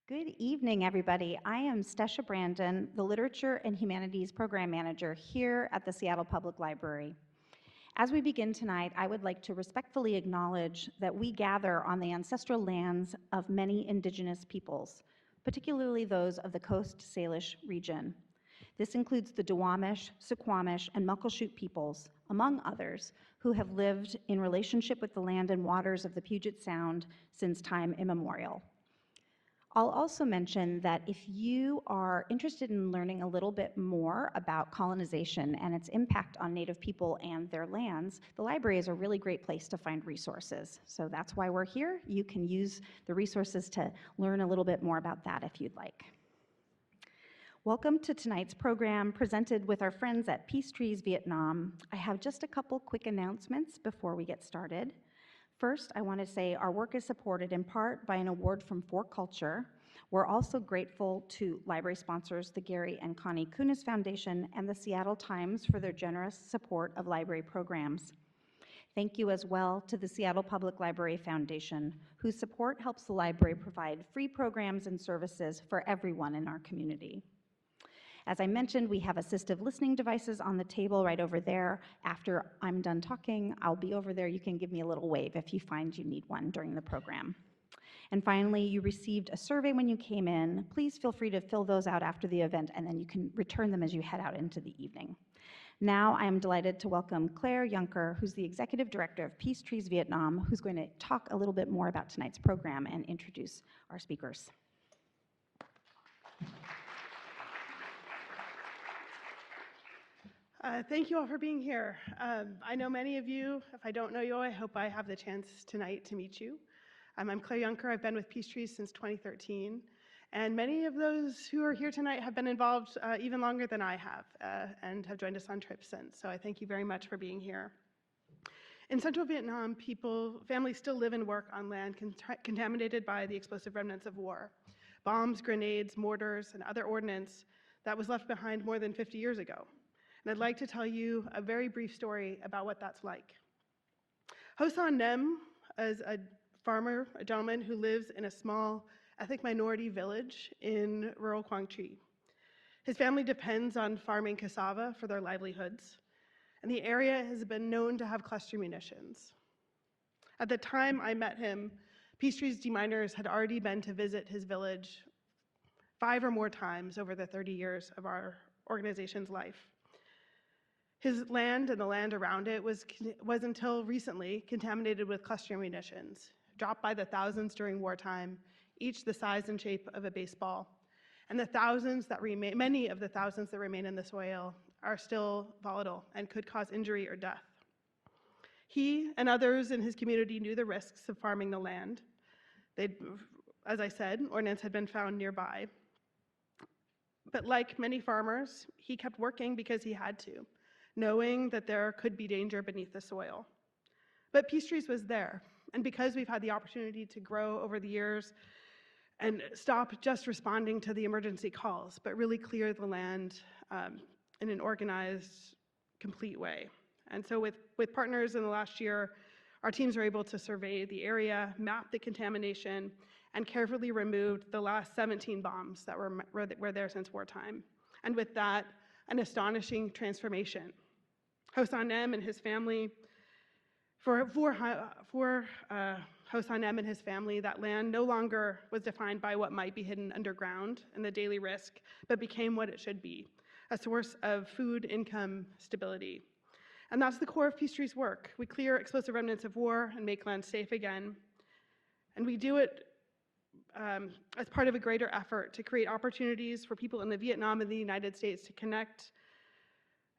Good evening, everybody. I am Stesha Brandon, the Literature and Humanities Program Manager here at the Seattle Public Library. As we begin tonight, I would like to respectfully acknowledge that we gather on the ancestral lands of many indigenous peoples, particularly those of the Coast Salish region. This includes the Duwamish, Suquamish, and Muckleshoot peoples, among others, who have lived in relationship with the land and waters of the Puget Sound since time immemorial. I'll also mention that if you are interested in learning a little bit more about colonization and its impact on Native people and their lands, the library is a really great place to find resources. So that's why we're here. You can use the resources to learn a little bit more about that if you'd like. Welcome to tonight's program presented with our friends at PeaceTrees Vietnam. I have just a couple quick announcements before we get started. First, I want to say our work is supported in part by an award from For Culture. We're also grateful to library sponsors, the Gary and Connie Kunis Foundation and the Seattle Times for their generous support of library programs. Thank you as well to the Seattle Public Library Foundation, whose support helps the library provide free programs and services for everyone in our community. As I mentioned, we have assistive listening devices on the table right over there. After I'm done talking, I'll be over there. You can give me a little wave if you find you need one during the program. And finally, you received a survey when you came in. Please feel free to fill those out after the event, and then you can return them as you head out into the evening. Now, I am delighted to welcome Claire Juncker, who's the Executive Director of PeaceTrees Vietnam, who's going to talk a little bit more about tonight's program and introduce our speakers. Thank you all for being here. I know many of you. If I don't know you all, I hope I have the chance tonight to meet you. I'm Claire Juncker. I've been with PeaceTrees since 2013. And many of those who are here tonight have been involved even longer than I have and have joined us on trips since. So I thank you very much for being here. In central Vietnam, families still live and work on land contaminated by the explosive remnants of war. Bombs, grenades, mortars, and other ordnance that was left behind more than 50 years ago. And I'd like to tell you a very brief story about what that's like. Ho San Nem is a farmer, a gentleman who lives in a small ethnic minority village in rural Quang Tri. His family depends on farming cassava for their livelihoods, and the area has been known to have cluster munitions. At the time I met him, PeaceTrees deminers had already been to visit his village 5 or more times over the 30 years of our organization's life. His land and the land around it was until recently contaminated with cluster munitions, dropped by the thousands during wartime, each the size and shape of a baseball. And many of the thousands that remain in the soil are still volatile and could cause injury or death. He and others in his community knew the risks of farming the land. As I said, ordnance had been found nearby. But like many farmers, he kept working because he had to, knowing that there could be danger beneath the soil. But PeaceTrees was there, and because we've had the opportunity to grow over the years and stop just responding to the emergency calls, but really clear the land in an organized, complete way. And so with partners in the last year, our teams were able to survey the area, map the contamination, and carefully removed the last 17 bombs that were there since wartime. And with that, an astonishing transformation. Ho San Nem and his family, for Ho San Nem and his family, that land no longer was defined by what might be hidden underground and the daily risk, but became what it should be, a source of food, income, stability. And that's the core of PeaceTrees' work. We clear explosive remnants of war and make land safe again. And we do it as part of a greater effort to create opportunities for people in the Vietnam and the United States to connect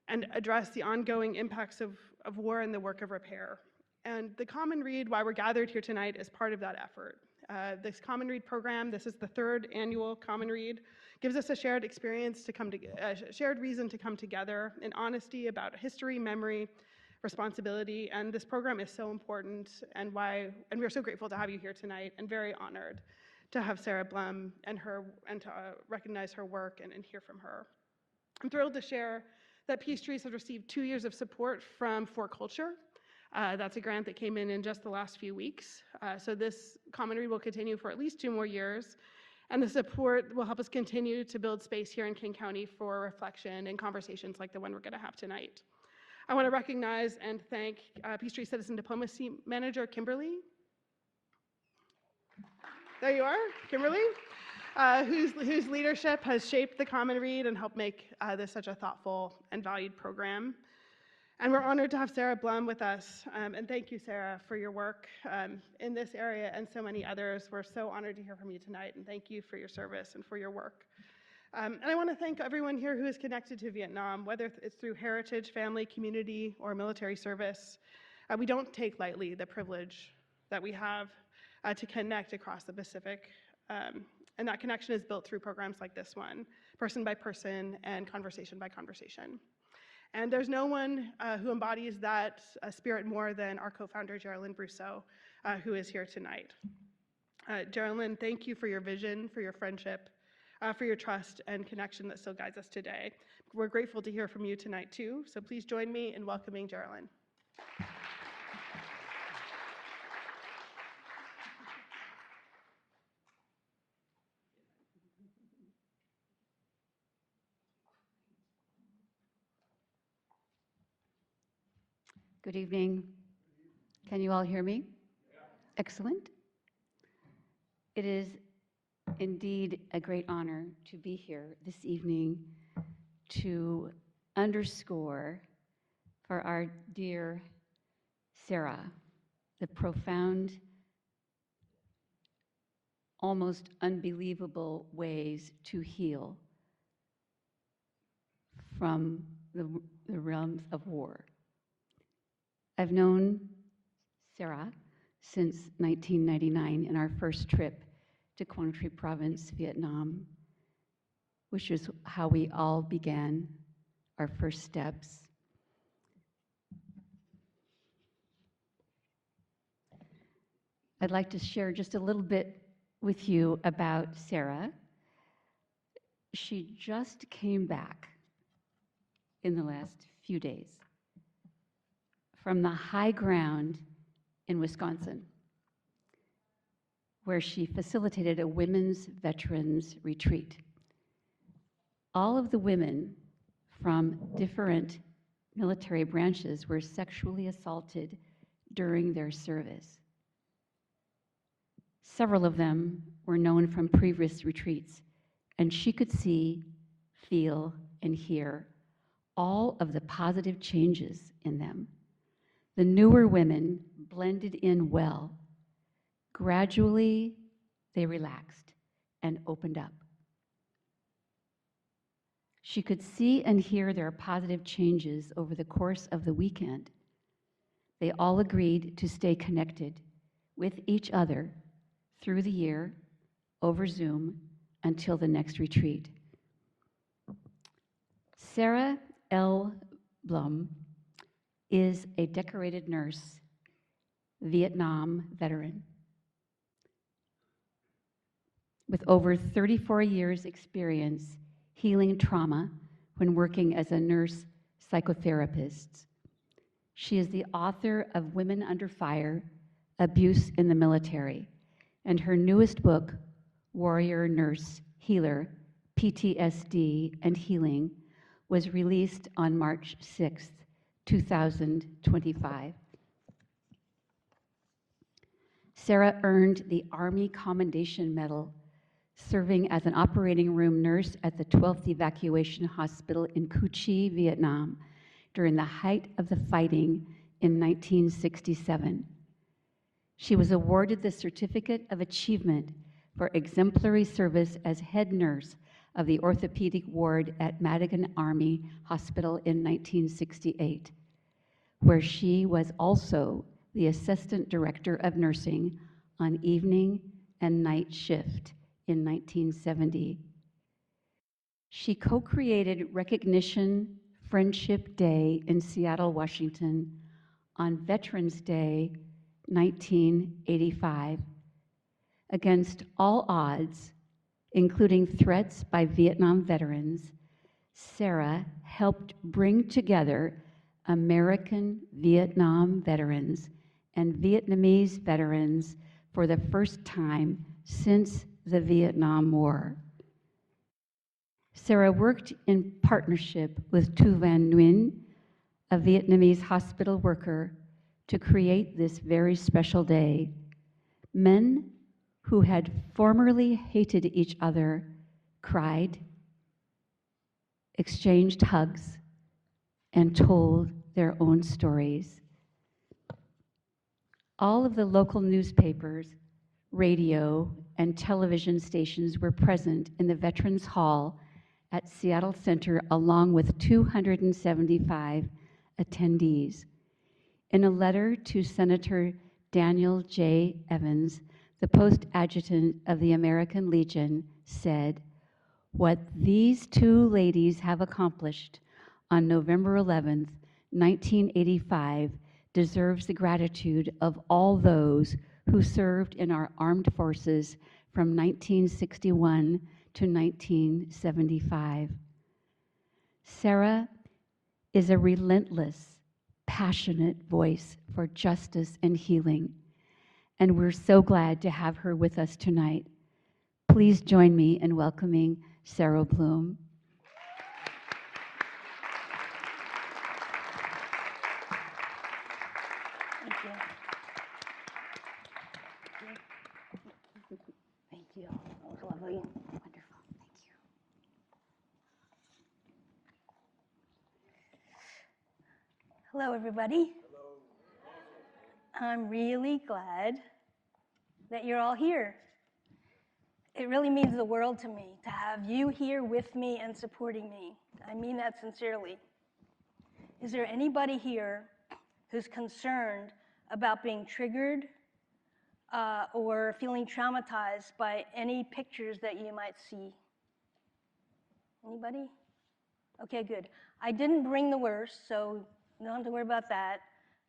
and address the ongoing impacts of war and the work of repair. And the Common Read, why we're gathered here tonight, is part of that effort. This Common Read program, this is the 3rd annual Common Read, gives us a shared experience a shared reason to come together in honesty about history, memory, responsibility, and this program is so important and we're so grateful to have you here tonight and very honored to have Sarah Blum and to recognize her work and hear from her. I'm thrilled to share that PeaceTrees has received 2 years of support from For Culture. That's a grant that came in just the last few weeks. So this Common Read will continue for at least 2 more years. And the support will help us continue to build space here in King County for reflection and conversations like the one we're going to have tonight. I want to recognize and thank PeaceTrees Citizen Diplomacy Manager, Kimberly. There you are, Kimberly, whose leadership has shaped the Common Read and helped make this such a thoughtful and valued program. And we're honored to have Sarah Blum with us. And thank you, Sarah, for your work in this area and so many others. We're so honored to hear from you tonight, and thank you for your service and for your work. And I want to thank everyone here who is connected to Vietnam, whether it's through heritage, family, community, or military service. We don't take lightly the privilege that we have to connect across the Pacific. And that connection is built through programs like this one, person by person and conversation by conversation. And there's no one who embodies that spirit more than our co-founder, Geraldine Brousseau, who is here tonight. Geraldine, thank you for your vision, for your friendship, for your trust and connection that still guides us today. We're grateful to hear from you tonight too, so please join me in welcoming Geraldine. Good evening. Can you all hear me? Excellent. It is indeed a great honor to be here this evening to underscore for our dear Sarah the profound, almost unbelievable ways to heal from the realms of war. I've known Sarah since 1999 in our first trip to Quang Tri Province, Vietnam, which is how we all began our first steps. I'd like to share just a little bit with you about Sarah. She just came back in the last few days from the high ground in Wisconsin, where she facilitated a women's veterans retreat. All of the women from different military branches were sexually assaulted during their service. Several of them were known from previous retreats, and she could see, feel, and hear all of the positive changes in them. The newer women blended in well. Gradually, they relaxed and opened up. She could see and hear their positive changes over the course of the weekend. They all agreed to stay connected with each other through the year over Zoom until the next retreat. Sarah L. Blum is a decorated nurse, Vietnam veteran, with over 34 years experience healing trauma when working as a nurse psychotherapist. She is the author of Women Under Fire, Abuse in the Military, and her newest book, Warrior Nurse Healer, PTSD and Healing, was released on March 6th, 2025. Sarah earned the Army Commendation Medal, serving as an operating room nurse at the 12th Evacuation Hospital in Cu Chi, Vietnam, during the height of the fighting in 1967. She was awarded the Certificate of Achievement for exemplary service as head nurse of the orthopedic ward at Madigan Army Hospital in 1968, where she was also the Assistant Director of Nursing on evening and night shift in 1970. She co-created Recognition Friendship Day in Seattle, Washington on Veterans Day 1985. Against all odds, including threats by Vietnam veterans, Sarah helped bring together American Vietnam veterans and Vietnamese veterans for the first time since the Vietnam War. Sarah worked in partnership with Tu Van Nguyen, a Vietnamese hospital worker, to create this very special day. Men who had formerly hated each other cried, exchanged hugs, and told their own stories. All of the local newspapers, radio, and television stations were present in the Veterans Hall at Seattle Center, along with 275 attendees. In a letter to Senator Daniel J. Evans, the post adjutant of the American Legion said, "What these two ladies have accomplished on November 11th, 1985, deserves the gratitude of all those who served in our armed forces from 1961 to 1975. Sarah is a relentless, passionate voice for justice and healing, and we're so glad to have her with us tonight. Please join me in welcoming Sarah Blum. Thank you. Thank you. That was lovely. Wonderful. Thank you. Hello, everybody. Hello. I'm really glad that you're all here. It really means the world to me to have you here with me and supporting me. I mean that sincerely. Is there anybody here who's concerned about being triggered or feeling traumatized by any pictures that you might see? Anybody? Okay, good. I didn't bring the worst, so you don't have to worry about that.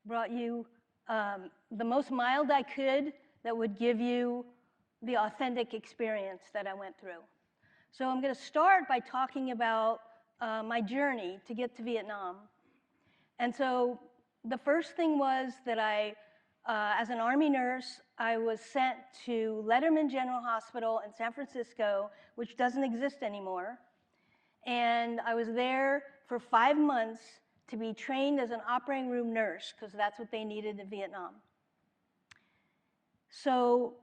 Brought you the most mild I could that would give you the authentic experience that I went through. So I'm going to start by talking about my journey to get to Vietnam. And so the first thing was that as an Army nurse, I was sent to Letterman General Hospital in San Francisco, which doesn't exist anymore. And I was there for 5 months to be trained as an operating room nurse, because that's what they needed in Vietnam. So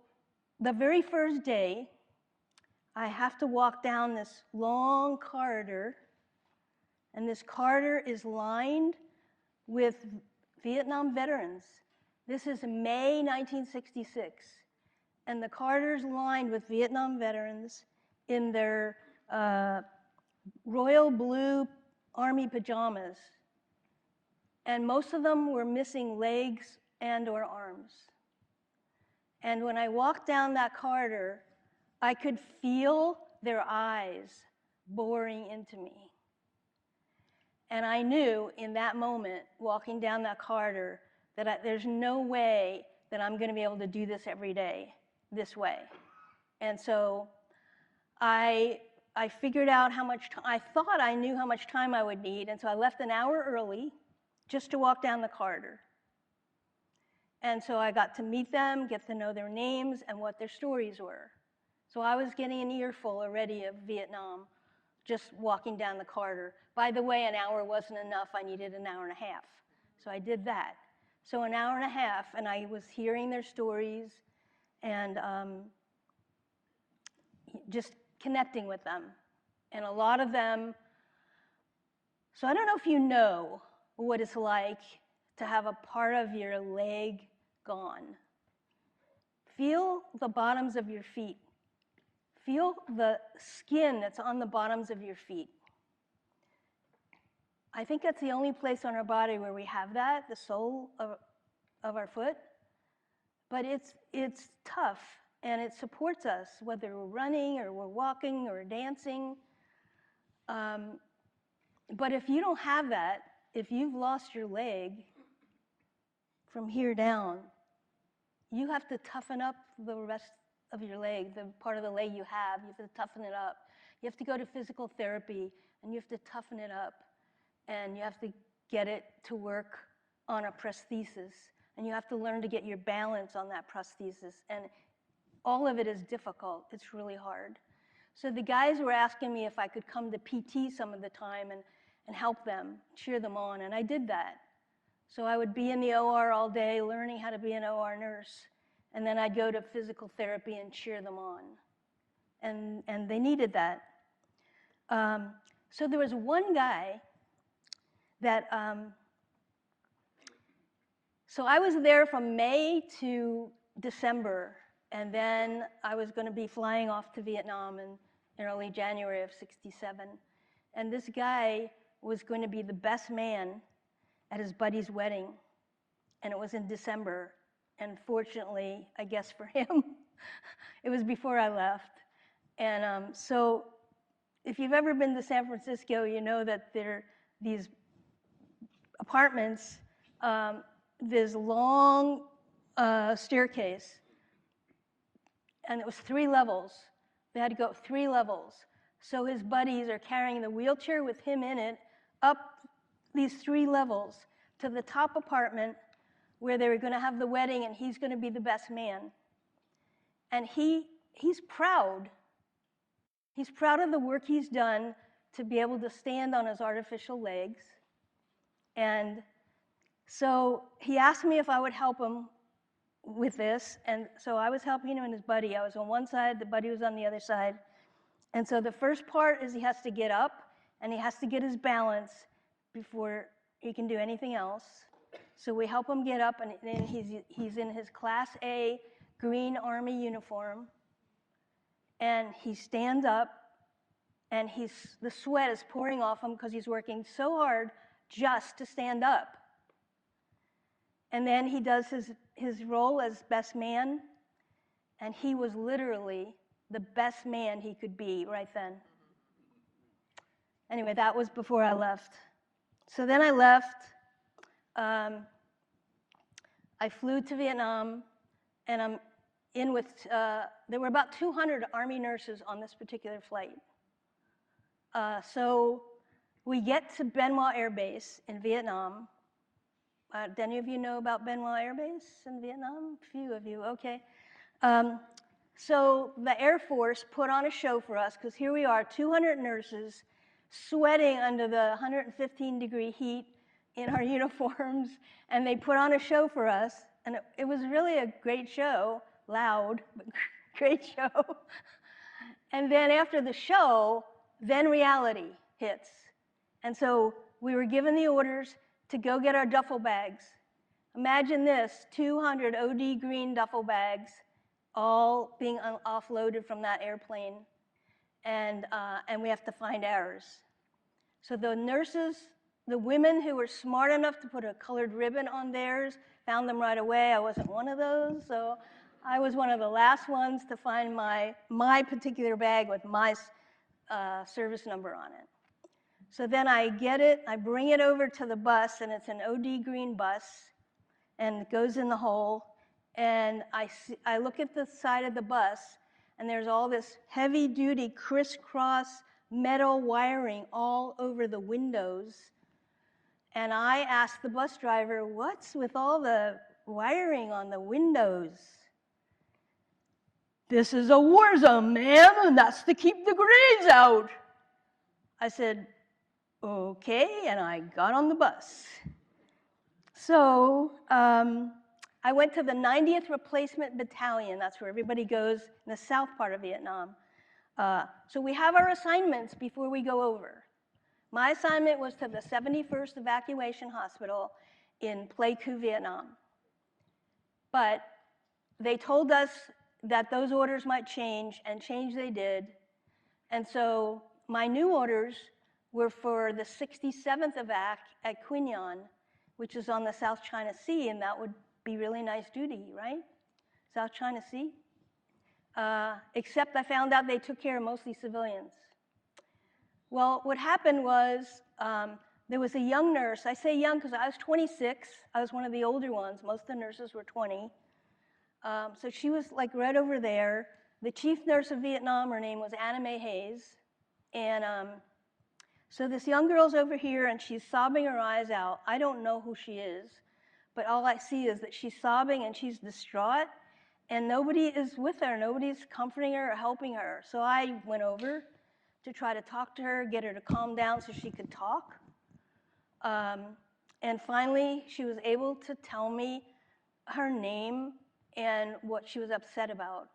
the very first day, I have to walk down this long corridor, and this corridor is lined with Vietnam veterans. This is May 1966, and the corridor's lined with Vietnam veterans in their royal blue Army pajamas, and most of them were missing legs and or arms. And when I walked down that corridor, I could feel their eyes boring into me. And I knew in that moment, walking down that corridor, that there's no way that I'm going to be able to do this every day this way. And so I figured out how much time, I thought I knew how much time I would need, and so I left an hour early just to walk down the corridor. And so I got to meet them, get to know their names and what their stories were. So I was getting an earful already of Vietnam just walking down the corridor. By the way, an hour wasn't enough. I needed an hour and a half. So I did that. So an hour and a half, and I was hearing their stories and just connecting with them. And a lot of them, so I don't know if you know what it's like to have a part of your leg gone. Feel the bottoms of your feet. Feel the skin that's on the bottoms of your feet. I think that's the only place on our body where we have that, the sole of our foot. But it's tough, and it supports us, whether we're running or we're walking or dancing. But if you don't have that, if you've lost your leg from here down, you have to toughen up the rest of your leg, the part of the leg you have. You have to toughen it up. You have to go to physical therapy, and you have to toughen it up. And you have to get it to work on a prosthesis. And you have to learn to get your balance on that prosthesis. And all of it is difficult. It's really hard. So the guys were asking me if I could come to PT some of the time and help them, cheer them on, and I did that. So I would be in the OR all day learning how to be an OR nurse, and then I'd go to physical therapy and cheer them on. And they needed that. So there was one guy that, so I was there from May to December, and then I was going to be flying off to Vietnam in early January of '67. And this guy was going to be the best man at his buddy's wedding, and it was in December. And fortunately, I guess for him, it was before I left. And so if you've ever been to San Francisco, you know that there are these apartments, this long staircase, and it was 3 levels. They had to go 3 levels. So his buddies are carrying the wheelchair with him in it up these 3 levels to the top apartment where they were going to have the wedding, and he's going to be the best man. And he's proud. He's proud of the work he's done to be able to stand on his artificial legs. And so he asked me if I would help him with this, and so I was helping him and his buddy. I was on one side, the buddy was on the other side. And so the first part is he has to get up, and he has to get his balance before he can do anything else. So we help him get up, and then he's in his Class A green Army uniform, and he stands up, and the sweat is pouring off him because he's working so hard just to stand up. And then he does his role as best man, and he was literally the best man he could be right then. Anyway, that was before I left. So then I left. I flew to Vietnam, and I'm in with, there were about 200 Army nurses on this particular flight. So we get to Benoit Air Base in Vietnam. Do any of you know about Benoit Air Base in Vietnam? A few of you, okay. So the Air Force put on a show for us, because here we are, 200 nurses, sweating under the 115-degree heat in our uniforms, and they put on a show for us, and it was really a great show, loud, but great show. And then after the show, then reality hits. And so we were given the orders to go get our duffel bags. Imagine this, 200 OD green duffel bags, all being offloaded from that airplane, and we have to find ours. So the nurses, the women who were smart enough to put a colored ribbon on theirs, found them right away. I wasn't one of those, so I was one of the last ones to find my particular bag with my service number on it. So then I get it, I bring it over to the bus, and it's an OD green bus, and it goes in the hole, and I look at the side of the bus, and there's all this heavy-duty crisscross metal wiring all over the windows. And I asked the bus driver, "What's with all the wiring on the windows?" "This is a war zone, ma'am, and that's to keep the grenades out." I said, "Okay," and I got on the bus. So I went to the 90th Replacement Battalion. That's where everybody goes in the south part of Vietnam. So we have our assignments before we go over. My assignment was to the 71st Evacuation Hospital in Pleiku, Vietnam. But they told us that those orders might change, and change they did. And so my new orders were for the 67th Evac at Quy Nhon, which is on the South China Sea, and that would be really nice duty, right? South China Sea. Except I found out they took care of mostly civilians. Well, what happened was there was a young nurse. I say young because I was 26. I was one of the older ones. Most of the nurses were 20. So she was like right over there. The chief nurse of Vietnam, her name was Anna Mae Hayes. And so this young girl's over here, and she's sobbing her eyes out. I don't know who she is, but all I see is that she's sobbing and she's distraught. and nobody is with her. Nobody's comforting her or helping her. So I went over to try to talk to her, get her to calm down so she could talk. And finally, she was able to tell me her name and what she was upset about.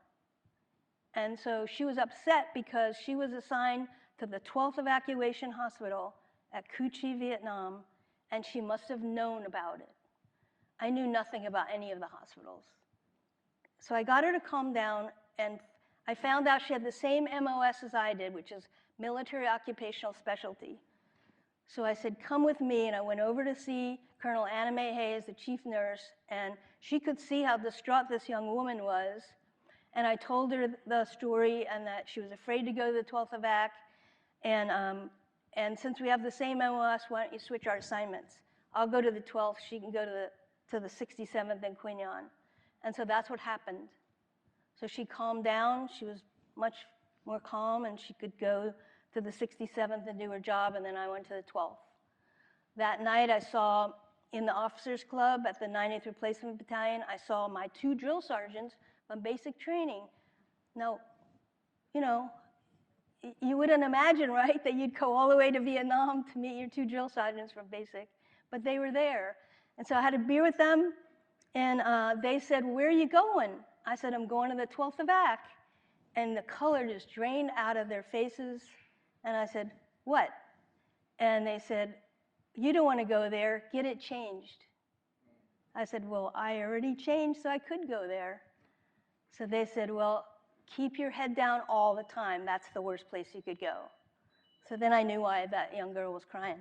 And so she was upset because she was assigned to the 12th Evacuation Hospital at Cu Chi, Vietnam, and she must have known about it. I knew nothing about any of the hospitals. So I got her to calm down, and I found out she had the same MOS as I did, which is military occupational specialty. So I said, come with me, and I went over to see Colonel Anna Mae Hayes, the chief nurse, and she could see how distraught this young woman was. And I told her the story and that she was afraid to go to the 12th evac. And since we have the same MOS, why don't you switch our assignments? I'll go to the 12th, she can go to the 67th in Queen Yan. And so that's what happened. So she calmed down, she was much more calm, and she could go to the 67th and do her job, and then I went to the 12th. That night I saw in the officers club at the 90th Replacement Battalion, I saw my 2 drill sergeants from basic training. Now, you know, you wouldn't imagine, right, that you'd go all the way to Vietnam to meet your 2 drill sergeants from basic, but they were there. And so I had a beer with them, and they said, where are you going? I said, I'm going to the 12th evac. And the color just drained out of their faces. And I said, what? And they said, you don't want to go there, get it changed. I said, well, I already changed, so I could go there. So they said, well, keep your head down all the time. That's the worst place you could go. So then I knew why that young girl was crying.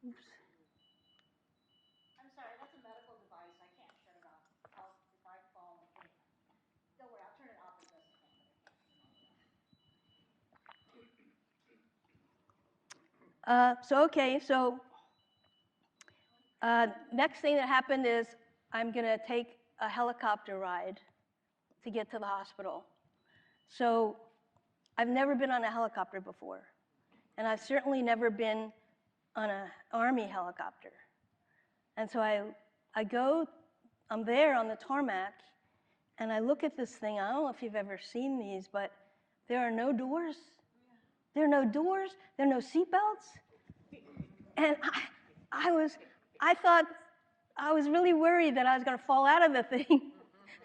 Oops. I'm sorry, that's a medical device. I can't shut it off. If I fall, don't worry, I'll turn it off in just a Okay, so next thing that happened is I'm going to take a helicopter ride to get to the hospital. So I've never been on a helicopter before, and I've certainly never been on an Army helicopter. And so I'm there on the tarmac, and I look at this thing. I don't know if you've ever seen these, but there are no doors. There are no doors. There are no seatbelts. And I thought, I was really worried that I was going to fall out of the thing.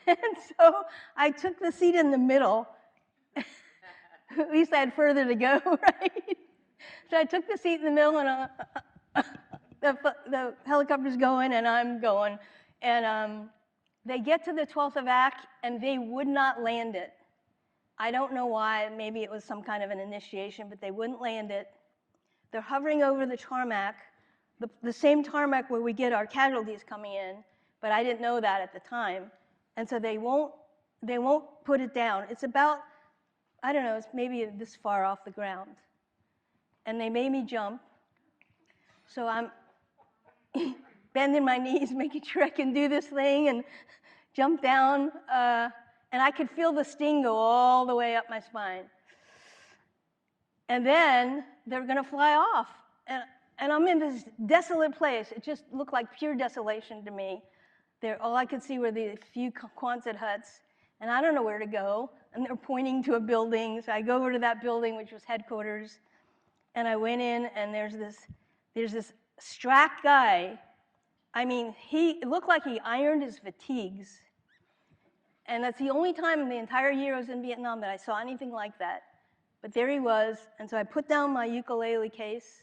And so I took the seat in the middle. At least I had further to go, right? So I took the seat in the middle, and the helicopter's going, and I'm going. And they get to the 12th evac, and they would not land it. I don't know why. Maybe it was some kind of an initiation, but they wouldn't land it. They're hovering over the tarmac, the same tarmac where we get our casualties coming in, but I didn't know that at the time. And so they won't put it down. It's about, I don't know, it's maybe this far off the ground. And they made me jump. So I'm bending my knees, making sure I can do this thing and jump down. And I could feel the sting go all the way up my spine. And then they're going to fly off. And I'm in this desolate place. It just looked like pure desolation to me. All I could see were the few Quonset huts. And I don't know where to go. And they're pointing to a building. So I go over to that building, which was headquarters. And I went in, and there's this strack guy. I mean, it looked like he ironed his fatigues. And that's the only time in the entire year I was in Vietnam that I saw anything like that. But there he was. And so I put down my ukulele case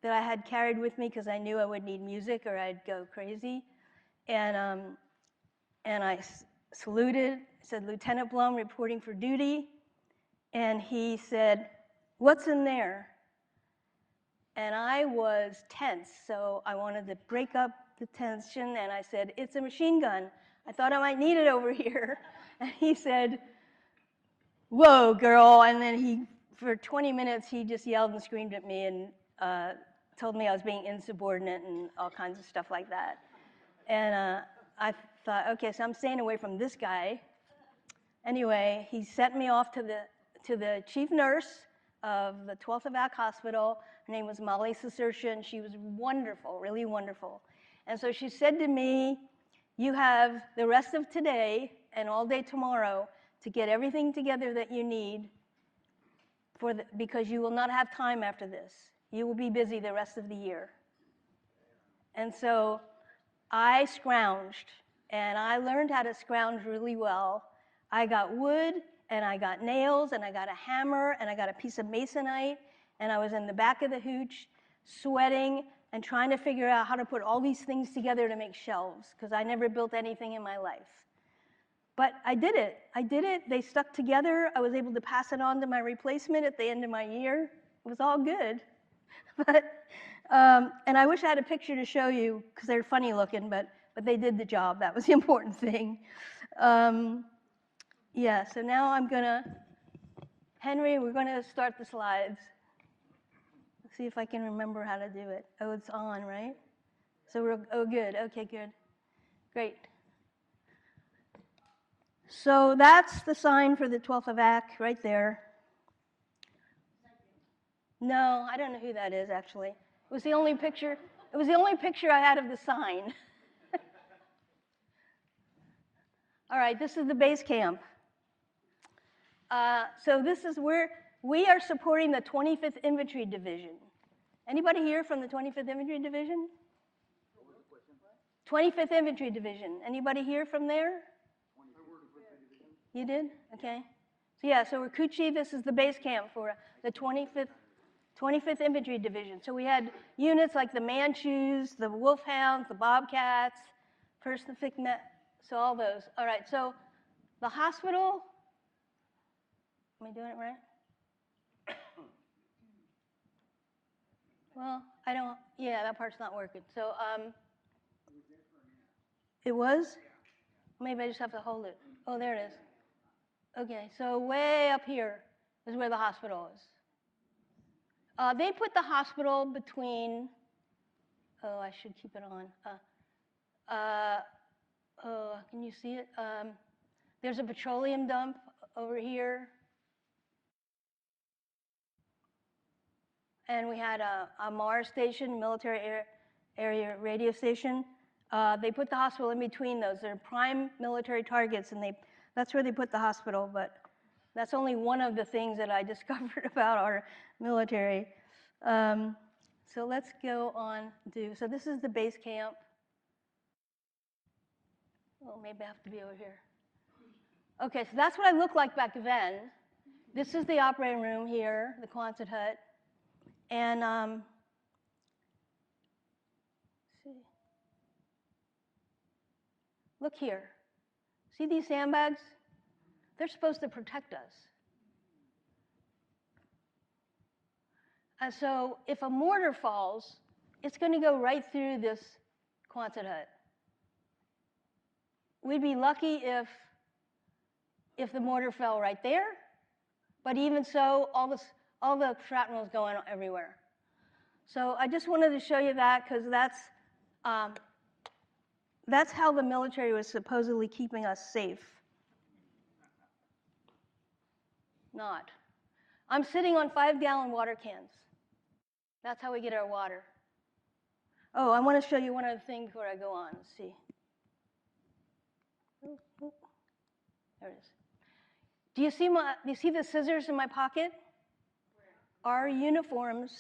that I had carried with me because I knew I would need music or I'd go crazy. And I saluted, said, Lieutenant Blum, reporting for duty. And he said, what's in there? And I was tense, so I wanted to break up the tension, and I said, it's a machine gun. I thought I might need it over here. And he said, whoa, girl. And then for 20 minutes, he just yelled and screamed at me and told me I was being insubordinate and all kinds of stuff like that. And I thought, okay, so I'm staying away from this guy. Anyway, he sent me off to the chief nurse of the 12th Evac Hospital. Her name was Molly Sesersha, and she was wonderful, really wonderful. And so she said to me, You have the rest of today and all day tomorrow to get everything together that you need because you will not have time after this. You will be busy the rest of the year. And so I scrounged, and I learned how to scrounge really well. I got wood, and I got nails, and I got a hammer, and I got a piece of masonite, and I was in the back of the hooch sweating and trying to figure out how to put all these things together to make shelves, because I never built anything in my life. But I did it. They stuck together. I was able to pass it on to my replacement at the end of my year. It was all good. But, and I wish I had a picture to show you, because they're funny looking, but they did the job. That was the important thing. Yeah, so now I'm going to, Henry, we're going to start the slides. Let's see if I can remember how to do it. Oh, it's on, right? So oh, good. Okay, good. Great. So that's the sign for the 12th of Ac right there. No, I don't know who that is, actually. It was the only picture I had of the sign. All right, this is the base camp. So this is where we are supporting the 25th Infantry Division. Anybody here from the 25th Infantry Division? 25th Infantry Division. Anybody here from there? You did? Okay. So yeah, so we're Kuchi. This is the base camp for the 25th Infantry Division. So we had units like the Manchus, the Wolfhounds, the Bobcats, 1st and 5th Net, so all those. All right, so the hospital, am I doing it right? Well, I don't, yeah, that part's not working. So it was? Maybe I just have to hold it. Oh, there it is. Okay, so way up here is where the hospital is. They put the hospital between, oh, I should keep it on. Can you see it? There's a petroleum dump over here. And we had a MAR station, military area radio station. They put the hospital in between those. They're prime military targets, and that's where they put the hospital, but that's only one of the things that I discovered about our military. So let's go on so this is the base camp. Oh, maybe I have to be over here. Okay, so that's what I looked like back then. This is the operating room here, the Quonset hut. And see. Look here. See these sandbags? They're supposed to protect us. And so if a mortar falls, it's going to go right through this Quonset hut. We'd be lucky if the mortar fell right there, but even so, all the shrapnel is going everywhere. So I just wanted to show you that because that's how the military was supposedly keeping us safe. Not. I'm sitting on 5-gallon water cans. That's how we get our water. Oh, I want to show you one other thing before I go on. Let's see. There it is. Do you see the scissors in my pocket? Our uniforms.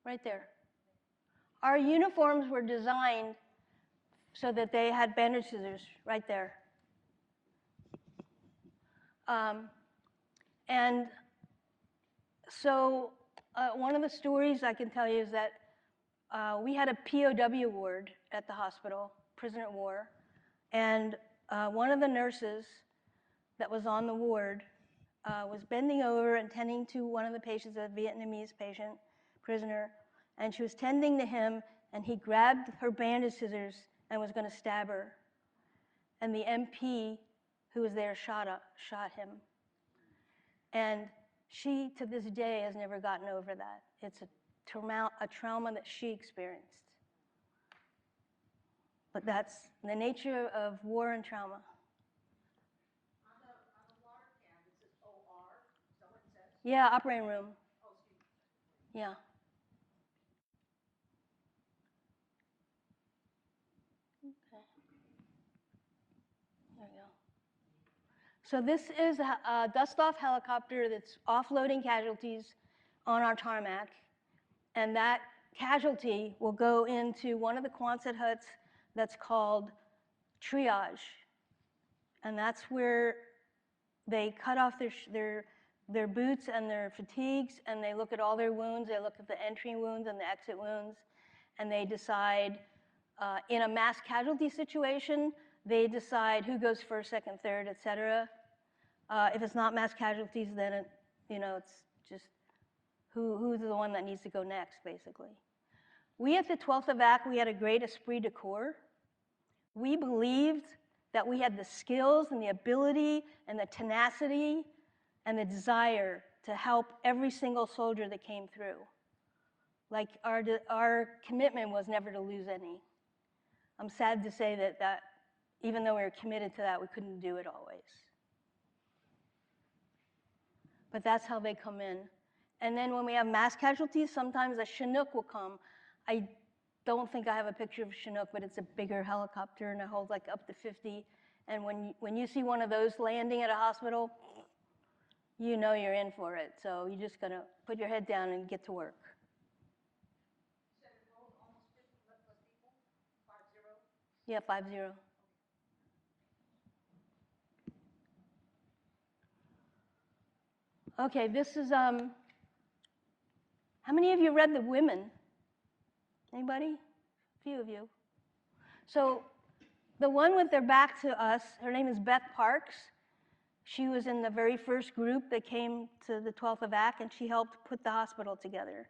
Right there. Our uniforms were designed so that they had bandage scissors right there. And so one of the stories I can tell you is that we had a POW ward at the hospital, prisoner of war, and one of the nurses that was on the ward was bending over and tending to one of the patients, a Vietnamese patient, prisoner, and she was tending to him, and he grabbed her bandage scissors and was going to stab her. And the MP who was there shot him. And she, to this day, has never gotten over that. It's a trauma that she experienced. But that's the nature of war and trauma. On the water can, it says OR. Is that what it says? Yeah, operating room. Oh, excuse me. Yeah. Okay. There we go. So this is a dust-off helicopter that's offloading casualties on our tarmac, and that casualty will go into one of the Quonset huts that's called triage, and that's where they cut off their boots and their fatigues, and they look at all their wounds. They look at the entry wounds and the exit wounds, and they decide, in a mass casualty situation, they decide who goes first, second, third, et cetera. If it's not mass casualties, then it's just who's the one that needs to go next, basically. We at the 12th Evac, we had a great esprit de corps. We believed that we had the skills and the ability and the tenacity and the desire to help every single soldier that came through. Like our commitment was never to lose any. I'm sad to say that even though we were committed to that, we couldn't do it always. But that's how they come in. And then when we have mass casualties, sometimes a Chinook will come. I don't think I have a picture of Chinook, but it's a bigger helicopter and it holds like up to 50. And when you see one of those landing at a hospital, you know you're in for it. So you just gotta put your head down and get to work. Yeah, 50. Okay, this is, how many of you read The Women? Anybody? A few of you. So the one with their back to us, her name is Beth Parks. She was in the very first group that came to the 12th Evac, and she helped put the hospital together.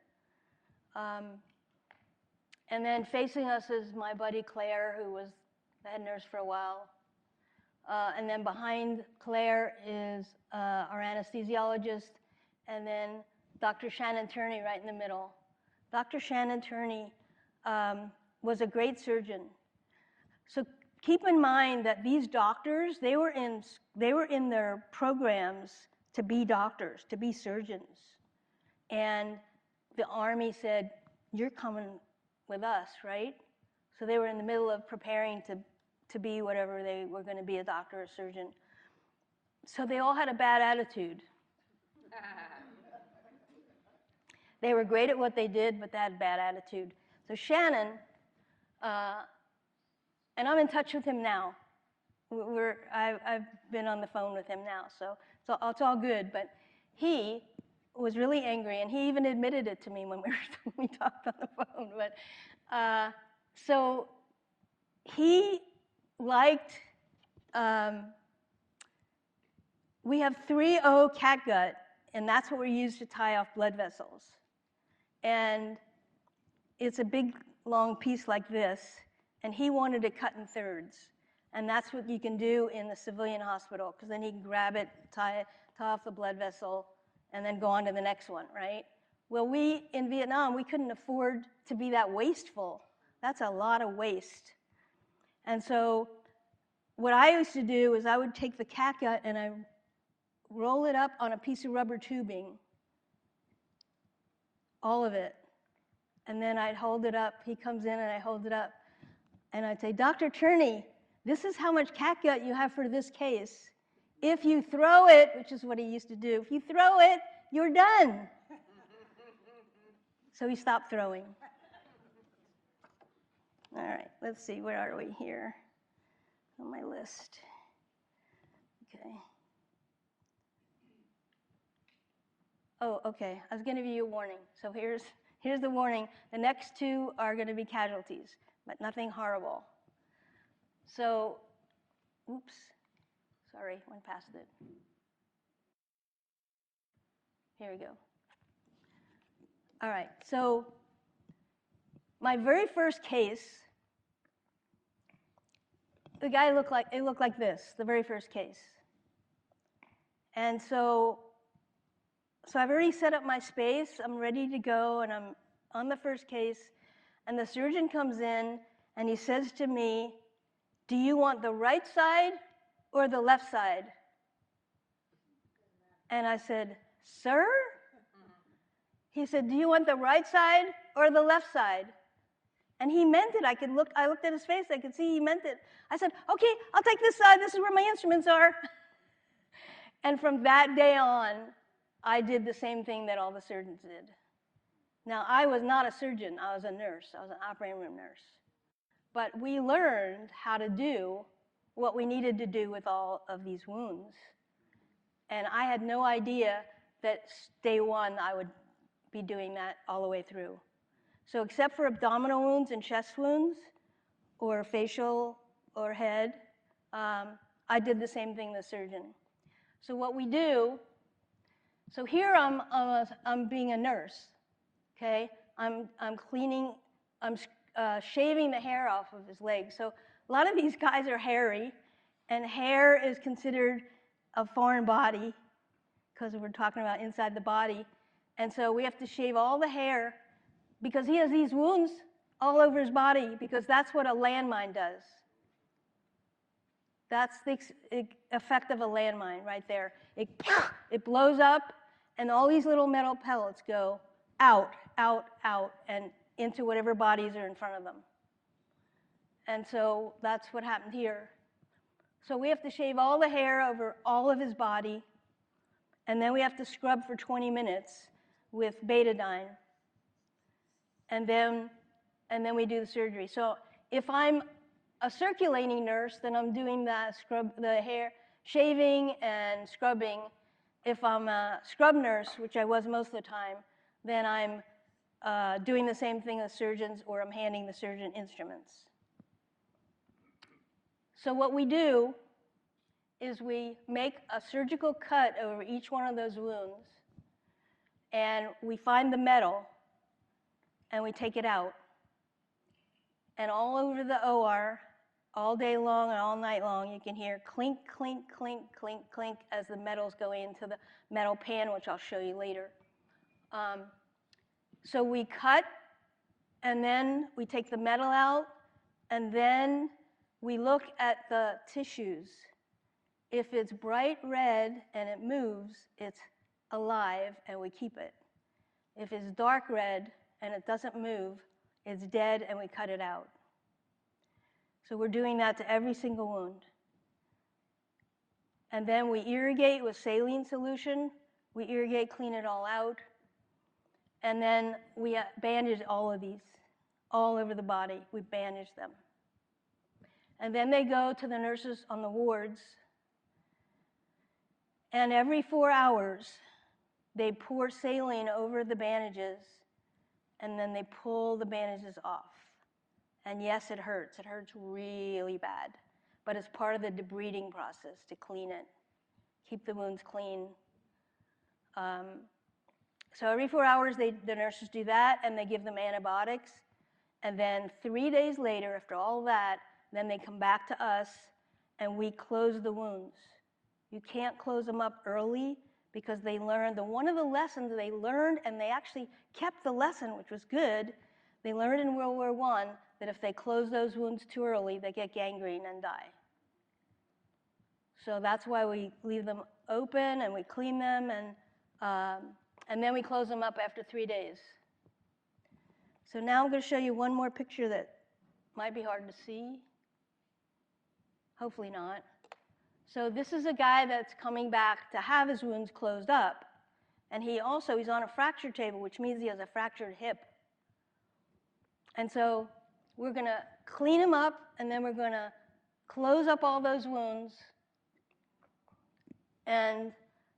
And then facing us is my buddy Claire, who was the head nurse for a while. And then behind Claire is our anesthesiologist, and then Dr. Shannon Turney right in the middle. Dr. Shannon Turney was a great surgeon. So keep in mind that these doctors, they were in their programs to be doctors, to be surgeons. And the Army said, you're coming with us, right? So they were in the middle of preparing to be whatever they were going to be, a doctor or a surgeon. So they all had a bad attitude. They were great at what they did, but they had a bad attitude. So Shannon, and I'm in touch with him now. I've been on the phone with him now, so it's all good. But he was really angry, and he even admitted it to me when we talked on the phone. But so he liked. We have 3O catgut, and that's what we use to tie off blood vessels. And it's a big, long piece like this, and he wanted it cut in thirds. And that's what you can do in the civilian hospital, because then he can grab it, tie off the blood vessel, and then go on to the next one, right? Well, in Vietnam, we couldn't afford to be that wasteful. That's a lot of waste. And so what I used to do is I would take the catgut and I roll it up on a piece of rubber tubing, all of it. And then I'd hold it up. He comes in and I hold it up. And I'd say, Dr. Turney, this is how much catgut you have for this case. If you throw it, which is what he used to do, if you throw it, you're done. So he stopped throwing. All right, let's see, where are we here on my list? Okay. Oh, okay, I was gonna give you a warning. So here's the warning. The next two are gonna be casualties, but nothing horrible. So, oops, sorry, went past it. Here we go. All right, so my very first case, the guy looked like this, the very first case. And so I've already set up my space, I'm ready to go, and I'm on the first case, and the surgeon comes in, and he says to me, do you want the right side or the left side? And I said, sir? He said, do you want the right side or the left side? And he meant it. I looked at his face, I could see he meant it. I said, okay, I'll take this side, this is where my instruments are. And from that day on, I did the same thing that all the surgeons did. Now, I was not a surgeon, I was a nurse. I was an operating room nurse. But we learned how to do what we needed to do with all of these wounds. And I had no idea that day one I would be doing that all the way through. So except for abdominal wounds and chest wounds, or facial or head, I did the same thing the surgeon. So what we do, so here I'm being a nurse, okay? I'm cleaning, I'm shaving the hair off of his legs. So a lot of these guys are hairy, and hair is considered a foreign body because we're talking about inside the body. And so we have to shave all the hair because he has these wounds all over his body, because that's what a landmine does. That's the effect of a landmine right there. It blows up, and all these little metal pellets go out, out, out, and into whatever bodies are in front of them. And so that's what happened here. So we have to shave all the hair over all of his body, and then we have to scrub for 20 minutes with betadine. And then we do the surgery. So if I'm a circulating nurse, then I'm doing the hair shaving and scrubbing. If I'm a scrub nurse, which I was most of the time, then I'm doing the same thing as surgeons, or I'm handing the surgeon instruments. So what we do is we make a surgical cut over each one of those wounds, and we find the metal, and we take it out. And all over the OR, all day long and all night long, you can hear clink, clink, clink, clink, clink as the metals go into the metal pan, which I'll show you later. So we cut, and then we take the metal out, and then we look at the tissues. If it's bright red and it moves, it's alive, and we keep it. If it's dark red and it doesn't move, it's dead, and we cut it out. So we're doing that to every single wound. And then we irrigate with saline solution. We irrigate, clean it all out. And then we bandage all of these, all over the body. We bandage them. And then they go to the nurses on the wards. And every 4 hours, they pour saline over the bandages, and then they pull the bandages off. And yes, it hurts. It hurts really bad. But it's part of the debriding process to clean it, keep the wounds clean. So every 4 hours, the nurses do that, and they give them antibiotics. And then 3 days later, after all that, then they come back to us, and we close the wounds. You can't close them up early, because they learned one of the lessons they learned, and they actually kept the lesson, which was good. They learned in World War I that if they close those wounds too early, they get gangrene and die. So that's why we leave them open, and we clean them, and then we close them up after 3 days. So now I'm going to show you one more picture that might be hard to see. Hopefully not. So this is a guy that's coming back to have his wounds closed up. And he's on a fracture table, which means he has a fractured hip. And so we're going to clean him up, and then we're going to close up all those wounds. And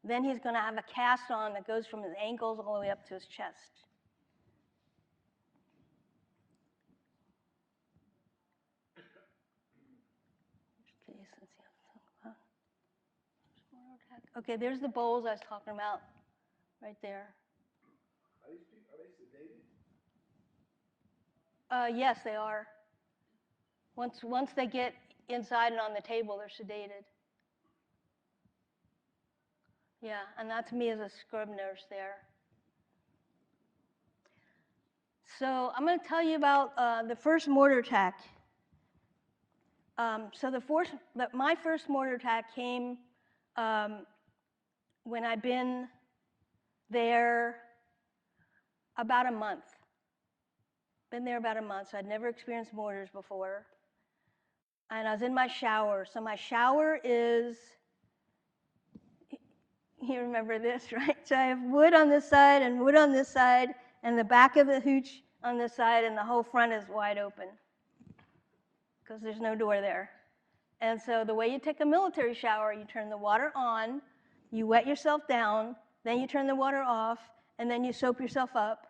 then he's going to have a cast on that goes from his ankles all the way up to his chest. Okay, there's the bowls I was talking about right there. Are they sedated? Yes, they are. Once they get inside and on the table, they're sedated. Yeah, and that's me as a scrub nurse there. So I'm going to tell you about the first mortar attack. My first mortar attack came when I'd been there about a month. been there about a month, so I'd never experienced mortars before. And I was in my shower. So my shower is, you remember this, right? So I have wood on this side and wood on this side, and the back of the hooch on this side, and the whole front is wide open because there's no door there. And so the way you take a military shower, you turn the water on, you wet yourself down, then you turn the water off, and then you soap yourself up,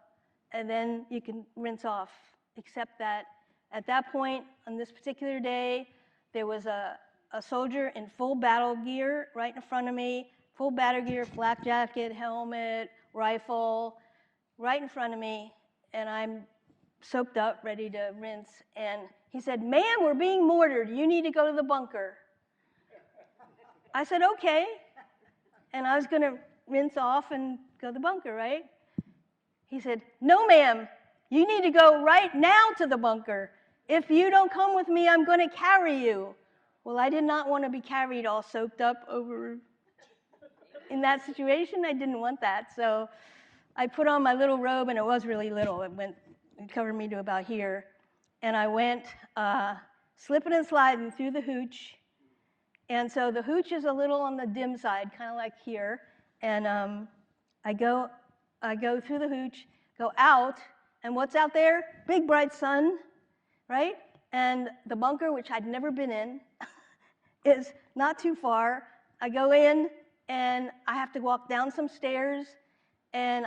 and then you can rinse off. Except that at that point, on this particular day, there was a soldier in full battle gear right in front of me, full battle gear, flak jacket, helmet, rifle, right in front of me, and I'm soaked up, ready to rinse. And he said, "Ma'am, we're being mortared. You need to go to the bunker." I said, "Okay." And I was going to rinse off and go to the bunker, right? He said, "No, ma'am. You need to go right now to the bunker. If you don't come with me, I'm going to carry you." Well, I did not want to be carried all soaked up over in that situation. I didn't want that. So I put on my little robe, and it was really little. It covered me to about here. And I went slipping and sliding through the hooch. And so the hooch is a little on the dim side, kind of like here. And I go through the hooch, go out, and what's out there? Big bright sun, right? And the bunker, which I'd never been in, is not too far. I go in, and I have to walk down some stairs, and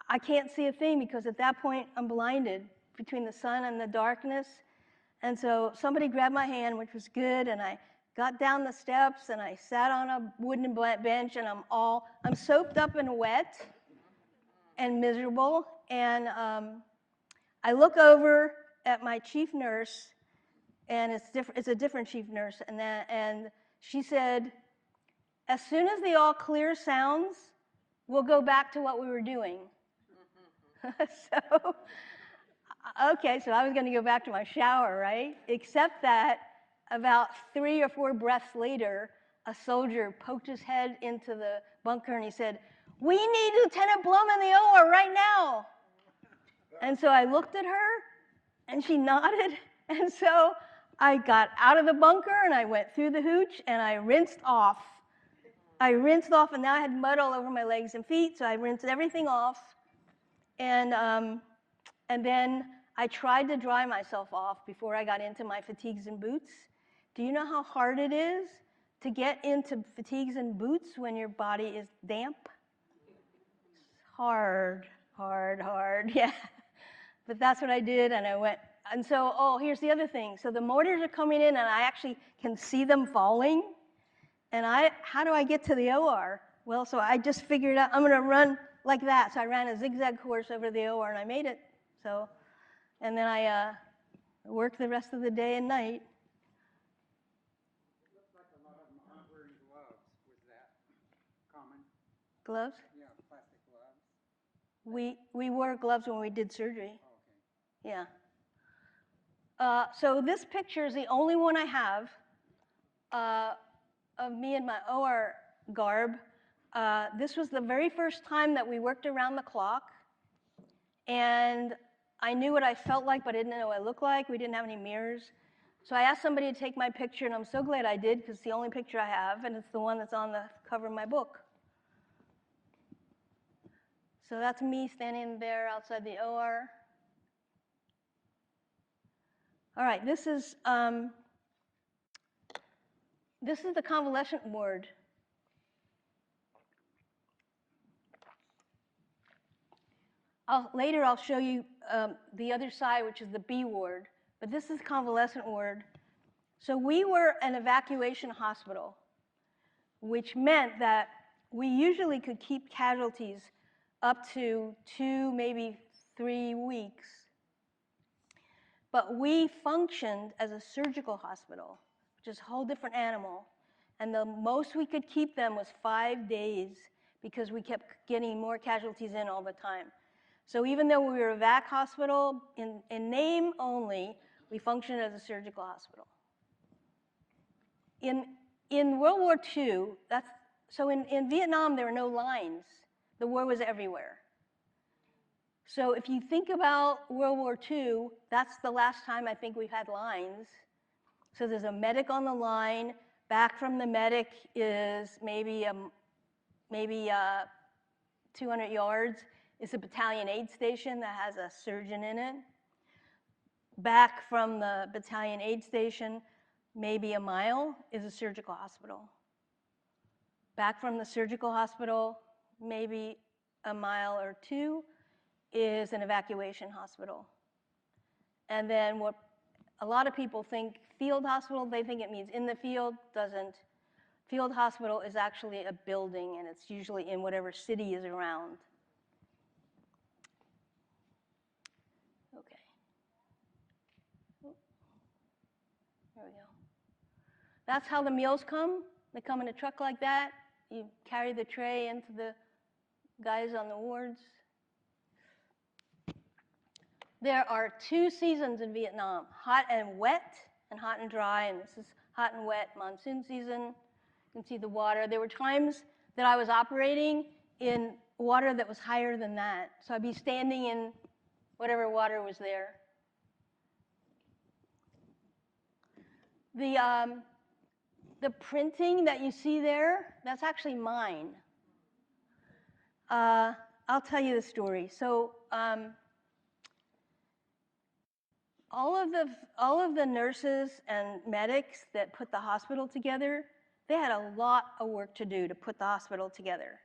I can't see a thing because at that point I'm blinded between the sun and the darkness. And so somebody grabbed my hand, which was good, and I got down the steps, and I sat on a wooden bench, and I'm soaked up and wet and miserable. And I look over at my chief nurse, and it's a different chief nurse, and she said, "As soon as the all clear sounds, we'll go back to what we were doing." So, okay, so I was going to go back to my shower, right? Except that about 3 or 4 breaths later, a soldier poked his head into the bunker and he said, "We need Lieutenant Blum in the OR right now." And so I looked at her and she nodded. And so I got out of the bunker and I went through the hooch and I rinsed off. And now I had mud all over my legs and feet, so I rinsed everything off. And then I tried to dry myself off before I got into my fatigues and boots. Do you know how hard it is to get into fatigues and boots when your body is damp? Hard, yeah. But that's what I did, and I went. And so, here's the other thing. So the mortars are coming in, and I actually can see them falling. And how do I get to the OR? Well, so I just figured out I'm going to run like that. So I ran a zigzag course over the OR, and I made it. So, and then I worked the rest of the day and night. It looks like a lot of them aren't wearing gloves. Was that common? Gloves? Yeah, plastic gloves. We wore gloves when we did surgery. Oh, okay. Yeah. So this picture is the only one I have of me in my OR garb. This was the very first time that we worked around the clock. And I knew what I felt like, but I didn't know what I looked like. We didn't have any mirrors. So I asked somebody to take my picture, and I'm so glad I did, because it's the only picture I have, and it's the one that's on the cover of my book. So that's me standing there outside the OR. All right, this is the convalescent ward. Later I'll show you the other side, which is the B ward. But this is convalescent ward. So we were an evacuation hospital, which meant that we usually could keep casualties up to 2, maybe 3 weeks. But we functioned as a surgical hospital, which is a whole different animal. And the most we could keep them was 5 days because we kept getting more casualties in all the time. So even though we were a VAC hospital, in name only, we functioned as a surgical hospital. In World War II, in Vietnam, there were no lines. The war was everywhere. So if you think about World War II, that's the last time I think we've had lines. So there's a medic on the line. Back from the medic is maybe 200 yards is a battalion aid station that has a surgeon in it. Back from the battalion aid station, maybe a mile, is a surgical hospital. Back from the surgical hospital, maybe a mile or two, is an evacuation hospital. And then what a lot of people think field hospital, they think it means in the field, doesn't. Field hospital is actually a building, and it's usually in whatever city is around. Okay. There we go. That's how the meals come. They come in a truck like that. You carry the tray into the guys on the wards. There are 2 seasons in Vietnam, hot and wet and hot and dry, and this is hot and wet monsoon season. You can see the water. There were times that I was operating in water that was higher than that. So I'd be standing in whatever water was there. The printing that you see there, that's actually mine. I'll tell you the story. So all of the nurses and medics that put the hospital together, they had a lot of work to do to put the hospital together.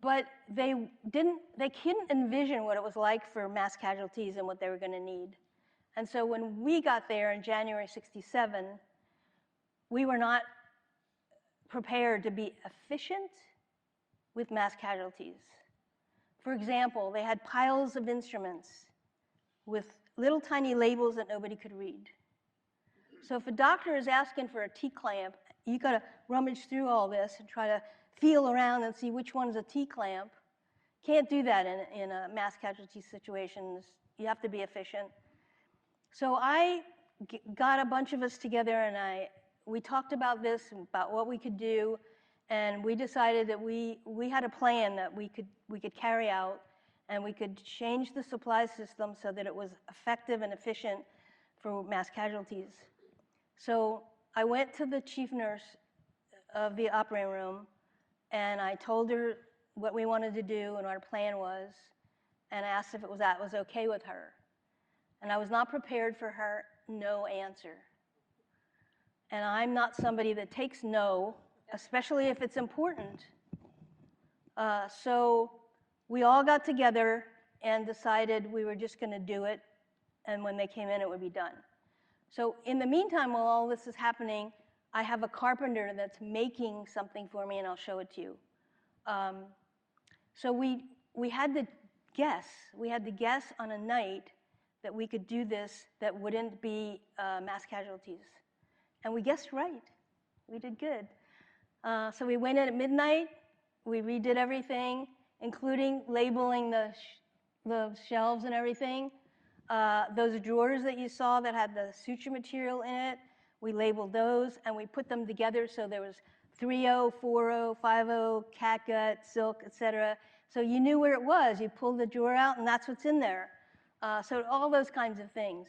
But they couldn't envision what it was like for mass casualties and what they were going to need. And so when we got there in January '67, we were not prepared to be efficient with mass casualties. For example, they had piles of instruments with little tiny labels that nobody could read. So if a doctor is asking for a T-clamp, you got to rummage through all this and try to feel around and see which one's a T-clamp. Can't do that in a mass casualty situations. You have to be efficient. So I got a bunch of us together, and we talked about this, about what we could do, and we decided that we had a plan that we could carry out, and we could change the supply system so that it was effective and efficient for mass casualties. So I went to the chief nurse of the operating room, and I told her what we wanted to do and what our plan was, and asked if that was okay with her. And I was not prepared for her no answer. And I'm not somebody that takes no, especially if it's important. So we all got together and decided we were just going to do it, and when they came in, it would be done. So in the meantime, while all this is happening, I have a carpenter that's making something for me, and I'll show it to you. So we had to guess. We had to guess on a night that we could do this that wouldn't be mass casualties. And we guessed right. We did good. So we went in at midnight. We redid everything, including labeling the shelves and everything. Those drawers that you saw that had the suture material in it, we labeled those, and we put them together so there was 3.0, 4.0, 5.0, catgut, silk, etc. So you knew where it was. You pulled the drawer out, and that's what's in there. So all those kinds of things.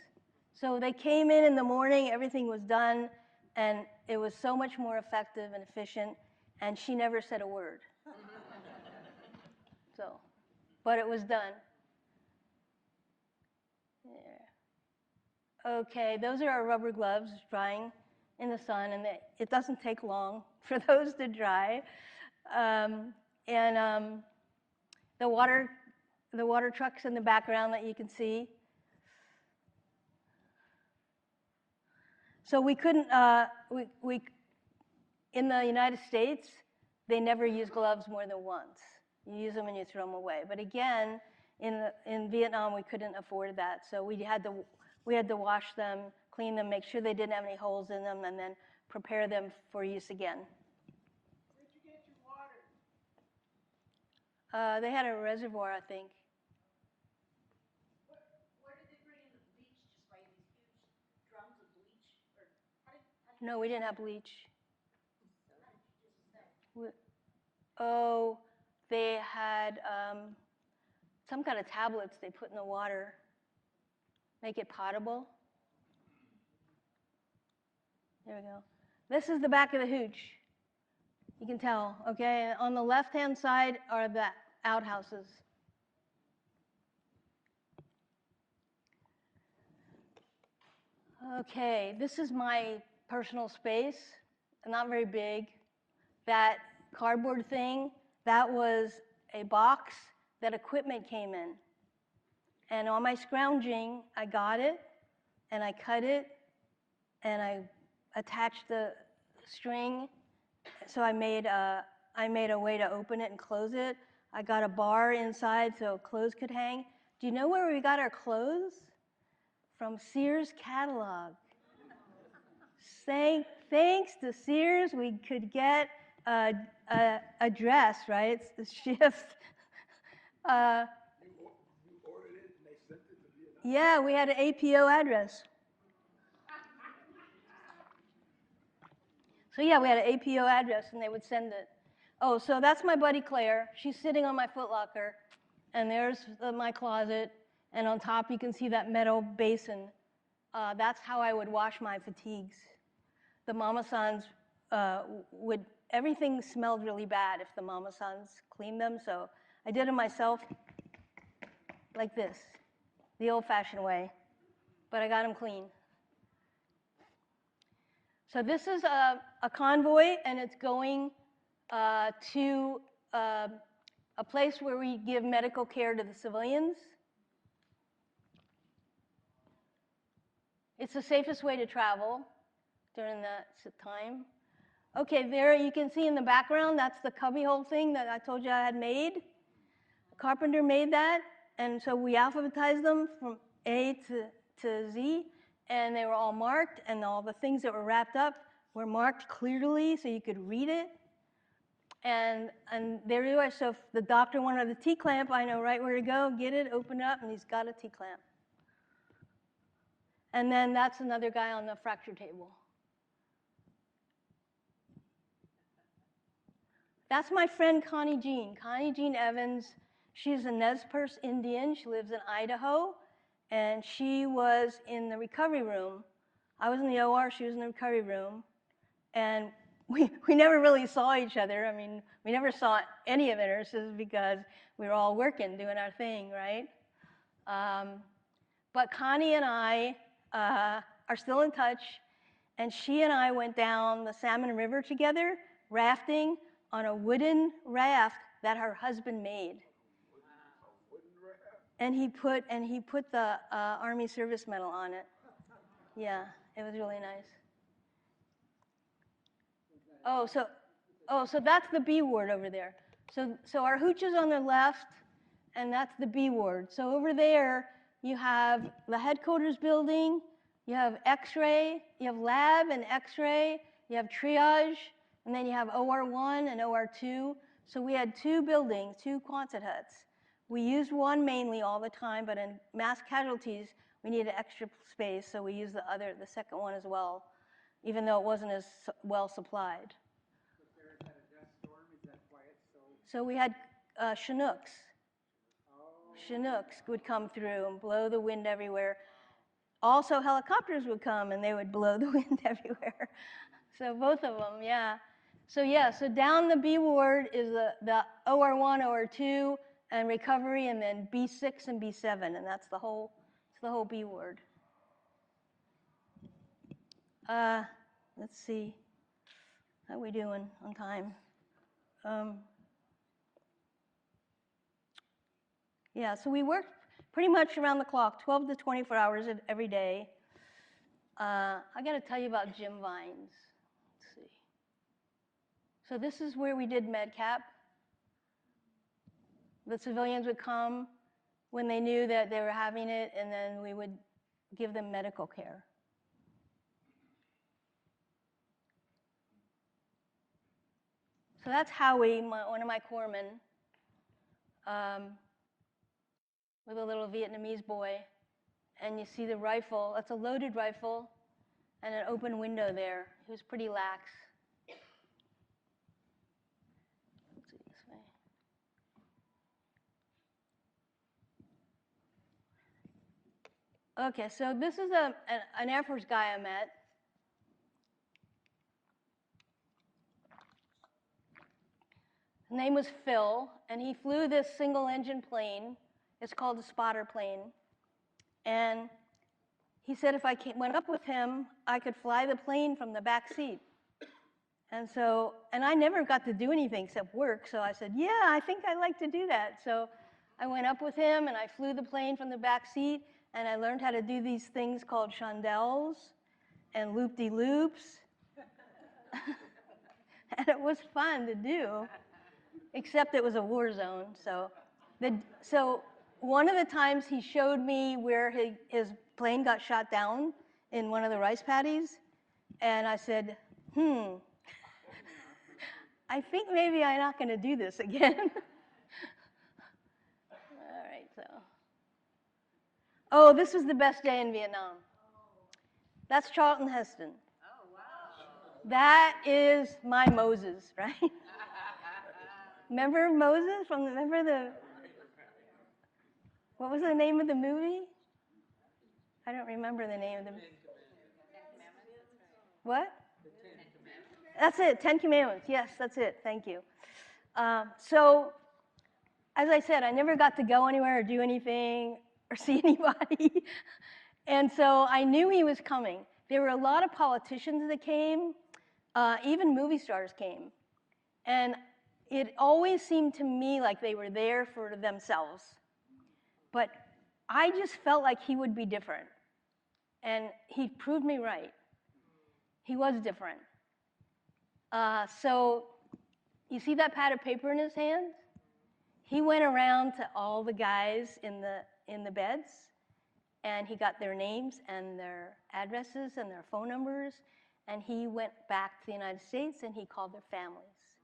So they came in the morning, everything was done, and it was so much more effective and efficient, and she never said a word. So, but it was done. Yeah. Okay, those are our rubber gloves drying in the sun, and it doesn't take long for those to dry. The water trucks in the background that you can see. So we couldn't, in the United States, they never use gloves more than once. You use them and you throw them away. But again, in Vietnam, we couldn't afford that. So we had to wash them, clean them, make sure they didn't have any holes in them, and then prepare them for use again. Where'd you get your water? They had a reservoir, I think. Where did they bring in the bleach? Just by these huge drums of bleach? Or how did No, we didn't have bleach. oh, they had some kind of tablets they put in the water, make it potable. There we go. This is the back of the hooch. You can tell, okay? On the left-hand side are the outhouses. Okay, this is my personal space, not very big. That cardboard thing, that was a box that equipment came in. And on my scrounging, I got it, and I cut it, and I attached the string. So I made a way to open it and close it. I got a bar inside so clothes could hang. Do you know where we got our clothes? From Sears catalog. Thanks to Sears, we could get a dress, right? It's the shift. You ordered it and they sent it to Vietnam? Yeah, we had an APO address. So yeah, we had an APO address and they would send it. Oh, so that's my buddy Claire. She's sitting on my footlocker, and there's my closet, and on top you can see that metal basin. That's how I would wash my fatigues. The mama-sans everything smelled really bad if the mama-sans cleaned them, so I did it myself like this, the old-fashioned way, but I got them clean. So this is a convoy, and it's going to a place where we give medical care to the civilians. It's the safest way to travel during that time. Okay, there you can see in the background, that's the cubbyhole thing that I told you I had made. A carpenter made that, and so we alphabetized them from A to Z, and they were all marked, and all the things that were wrapped up were marked clearly so you could read it. And there you are. So if the doctor wanted a T-clamp, I know right where to go, get it, open it up, and he's got a T-clamp. And then that's another guy on the fracture table. That's my friend Connie Jean Evans. She's a Nez Perce Indian. She lives in Idaho, and she was in the recovery room. I was in the OR, she was in the recovery room, and we never really saw each other. I mean, we never saw any of the nurses because we were all working, doing our thing, right? But Connie and I are still in touch, and she and I went down the Salmon River together, rafting on a wooden raft that her husband made. And he put the Army Service Medal on it. Yeah, it was really nice. So that's the B ward over there. So our hooch is on the left, and that's the B ward. So over there, you have the headquarters building, you have X-ray, you have lab and X-ray, you have triage, and then you have OR1 and OR2. So we had two buildings, two Quonset huts. We used one mainly all the time, but in mass casualties, we needed extra space, so we used the second one as well, even though it wasn't as well supplied. But there is that a dust storm, is that why it's so? So we had Chinooks. Oh. Chinooks would come through and blow the wind everywhere. Also, helicopters would come and they would blow the wind everywhere. So both of them, yeah. So down the B ward is the OR1, OR2, and recovery, and then B6 and B7, and that's the whole B ward. Let's see. How are we doing on time? Yeah, so we worked pretty much around the clock, 12 to 24 hours every day. I got to tell you about Jim Vines. Let's see. So this is where we did MedCap. The civilians would come when they knew that they were having it, and then we would give them medical care. So that's Howie, one of my corpsmen, with a little Vietnamese boy. And you see the rifle, that's a loaded rifle, and an open window there. He was pretty lax. Okay, so this is an Air Force guy I met. His name was Phil, and he flew this single-engine plane. It's called a spotter plane. And he said if I went up with him, I could fly the plane from the back seat. And I never got to do anything except work, so I said, yeah, I think I'd like to do that. So I went up with him, and I flew the plane from the back seat, and I learned how to do these things called chandelles and loop-de-loops. And it was fun to do, except it was a war zone. So one of the times he showed me where his plane got shot down in one of the rice paddies, and I said, I think maybe I'm not going to do this again. All right, so. Oh, this was the best day in Vietnam. That's Charlton Heston. Oh, wow. That is my Moses, right? Remember Moses what was the name of the movie? I don't remember the name of the movie. What? That's it, 10 Commandments. Yes, that's it. Thank you. So, as I said, I never got to go anywhere or do anything or see anybody. And so I knew he was coming. There were a lot of politicians that came, even movie stars came. And it always seemed to me like they were there for themselves. But I just felt like he would be different. And he proved me right. He was different. So you see that pad of paper in his hand? He went around to all the guys in the beds, and he got their names and their addresses and their phone numbers, and he went back to the United States and he called their families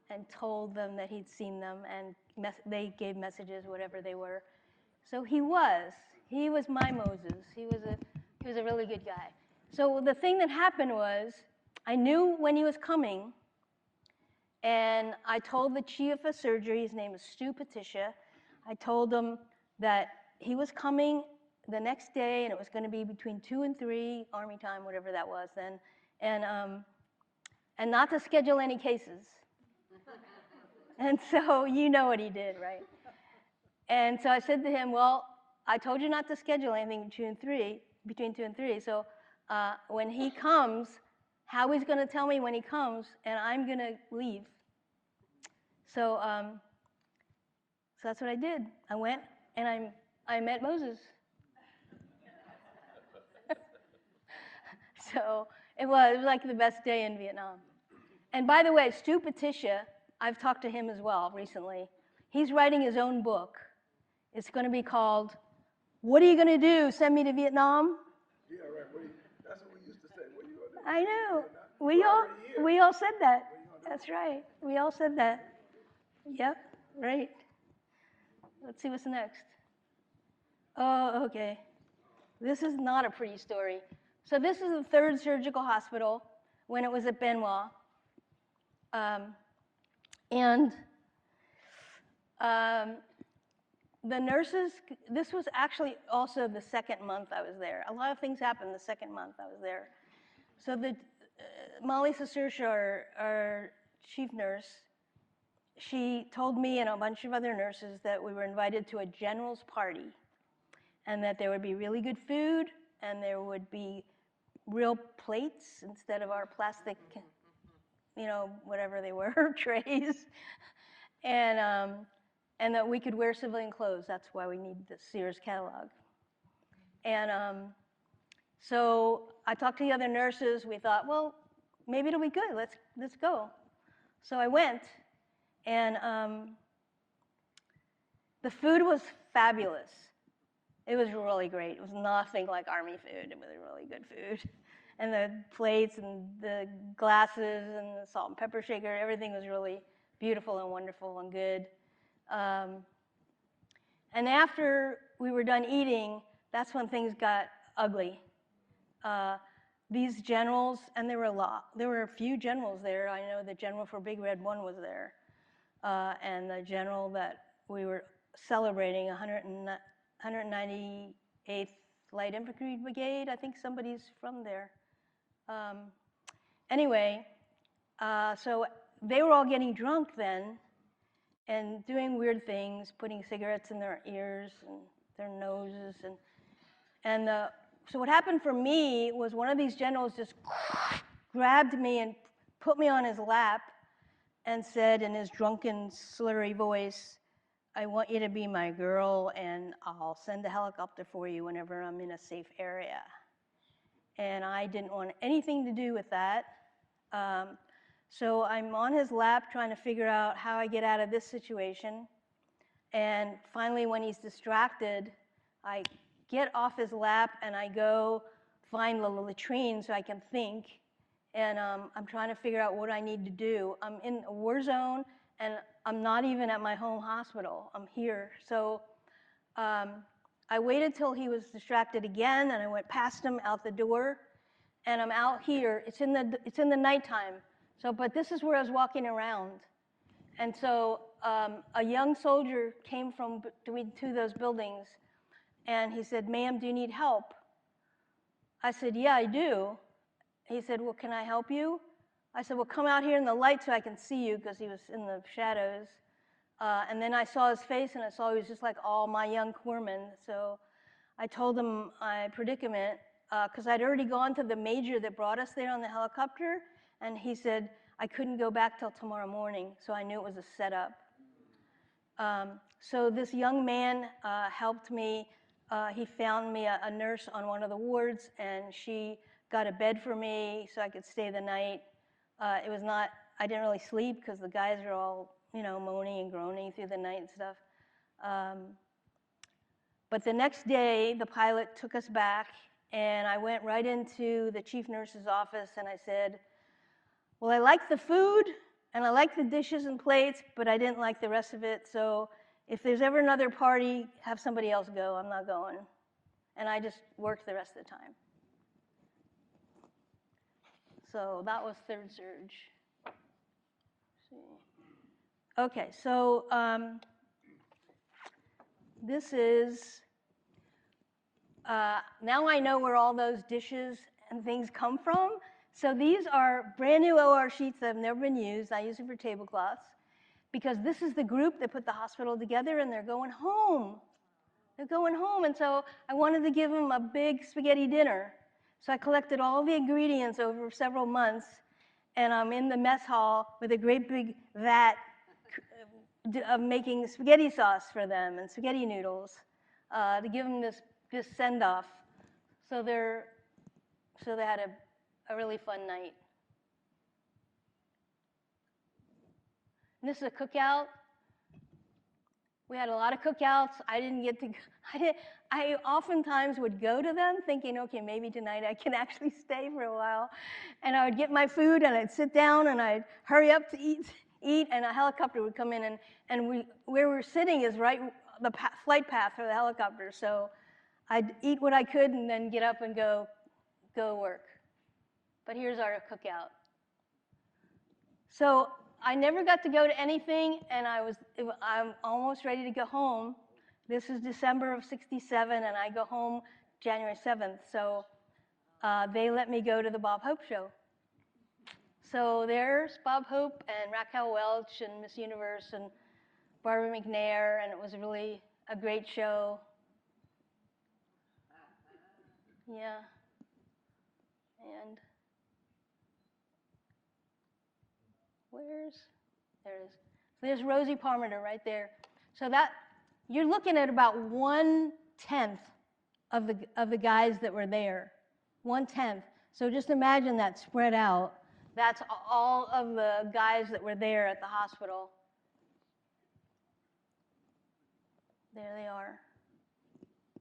and told them that he'd seen them, and they gave messages, whatever they were. So he was my Moses. He was a really good guy. So the thing that happened was, I knew when he was coming, and I told the chief of surgery, his name is Stu Patricia, I told him that he was coming the next day, and it was going to be between 2 and 3 Army time, whatever that was then, and not to schedule any cases. And so you know what he did, right? And so I said to him, well, I told you not to schedule anything between 2 and 3. So when he comes, Howie's going to tell me when he comes, and I'm going to leave. So that's what I did. I went, and I met Moses. So it was like the best day in Vietnam. And by the way, Stu Patricia, I've talked to him as well recently. He's writing his own book. It's going to be called, What Are You Going to Do? Send Me to Vietnam? Yeah, right. That's what we used to say. What are you going to do? I know. We're We all said that. That's right. We all said that. Yep, right. Let's see what's next. Oh, okay. This is not a pretty story. So this is the 3rd Surgical Hospital when it was at Benoit. The nurses, this was actually also the 2nd month I was there. A lot of things happened the 2nd month I was there. So Molly Sasurcha, our chief nurse, she told me and a bunch of other nurses that we were invited to a general's party, and that there would be really good food, and there would be real plates instead of our plastic, whatever they were, trays, and that we could wear civilian clothes. That's why we need the Sears catalog. And so I talked to the other nurses. We thought, well, maybe it'll be good. Let's go. So I went, and the food was fabulous. It was really great. It was nothing like Army food. It was really good food. And the plates and the glasses and the salt and pepper shaker, everything was really beautiful and wonderful and good. And after we were done eating, that's when things got ugly. These generals, and there were a few generals there. I know the general for Big Red 1 was there. And the general that we were celebrating, 198th Light Infantry Brigade. I think somebody's from there. Anyway, so they were all getting drunk then and doing weird things, putting cigarettes in their ears and their noses. So what happened for me was one of these generals just grabbed me and put me on his lap and said in his drunken, slurry voice, "I want you to be my girl, and I'll send a helicopter for you whenever I'm in a safe area." And I didn't want anything to do with that. So I'm on his lap trying to figure out how I get out of this situation. And finally, when he's distracted, I get off his lap and I go find the latrine so I can think. And I'm trying to figure out what I need to do. I'm in a war zone, and I'm not even at my home hospital. I'm here. So I waited till he was distracted again, and I went past him out the door, and I'm out here. It's in the nighttime. So, but this is where I was walking around. And so a young soldier came from between two of those buildings, and he said, "Ma'am, do you need help?" I said, "Yeah, I do." He said, "Well, can I help you?" I said, "Well, come out here in the light so I can see you," because he was in the shadows. And then I saw his face, and I saw he was just like all my young corpsmen. So I told him my predicament, because I'd already gone to the major that brought us there on the helicopter, and he said I couldn't go back till tomorrow morning, so I knew it was a setup. So this young man helped me. He found me a nurse on one of the wards, and she got a bed for me so I could stay the night. It was not, I didn't really sleep because the guys are all, moaning and groaning through the night and stuff. But the next day, the pilot took us back, and I went right into the chief nurse's office, and I said, "Well, I like the food, and I like the dishes and plates, but I didn't like the rest of it, so if there's ever another party, have somebody else go. I'm not going." And I just worked the rest of the time. So that was third surge. Okay, so this is, now I know where all those dishes and things come from. So these are brand new OR sheets that have never been used. I use them for tablecloths because this is the group that put the hospital together, and they're going home. They're going home, and so I wanted to give them a big spaghetti dinner. So I collected all the ingredients over several months, and I'm in the mess hall with a great big vat of making spaghetti sauce for them and spaghetti noodles to give them this send-off. So they had a really fun night. And this is a cookout. We had a lot of cookouts. I didn't get to, I oftentimes would go to them thinking, okay, maybe tonight I can actually stay for a while. And I would get my food, and I'd sit down, and I'd hurry up to eat, and a helicopter would come in, and where we're sitting is right the flight path for the helicopter. So I'd eat what I could and then get up and go work. But here's our cookout. So I never got to go to anything, and I'm almost ready to go home. This is December of '67, and I go home January 7th. So they let me go to the Bob Hope show. So there's Bob Hope and Raquel Welch and Miss Universe and Barbara McNair, and it was really a great show. Yeah. And there it is. So there's Rosie Parmenter right there. So that, you're looking at about 1/10 of the guys that were there. 1/10. So just imagine that spread out. That's all of the guys that were there at the hospital. There they are.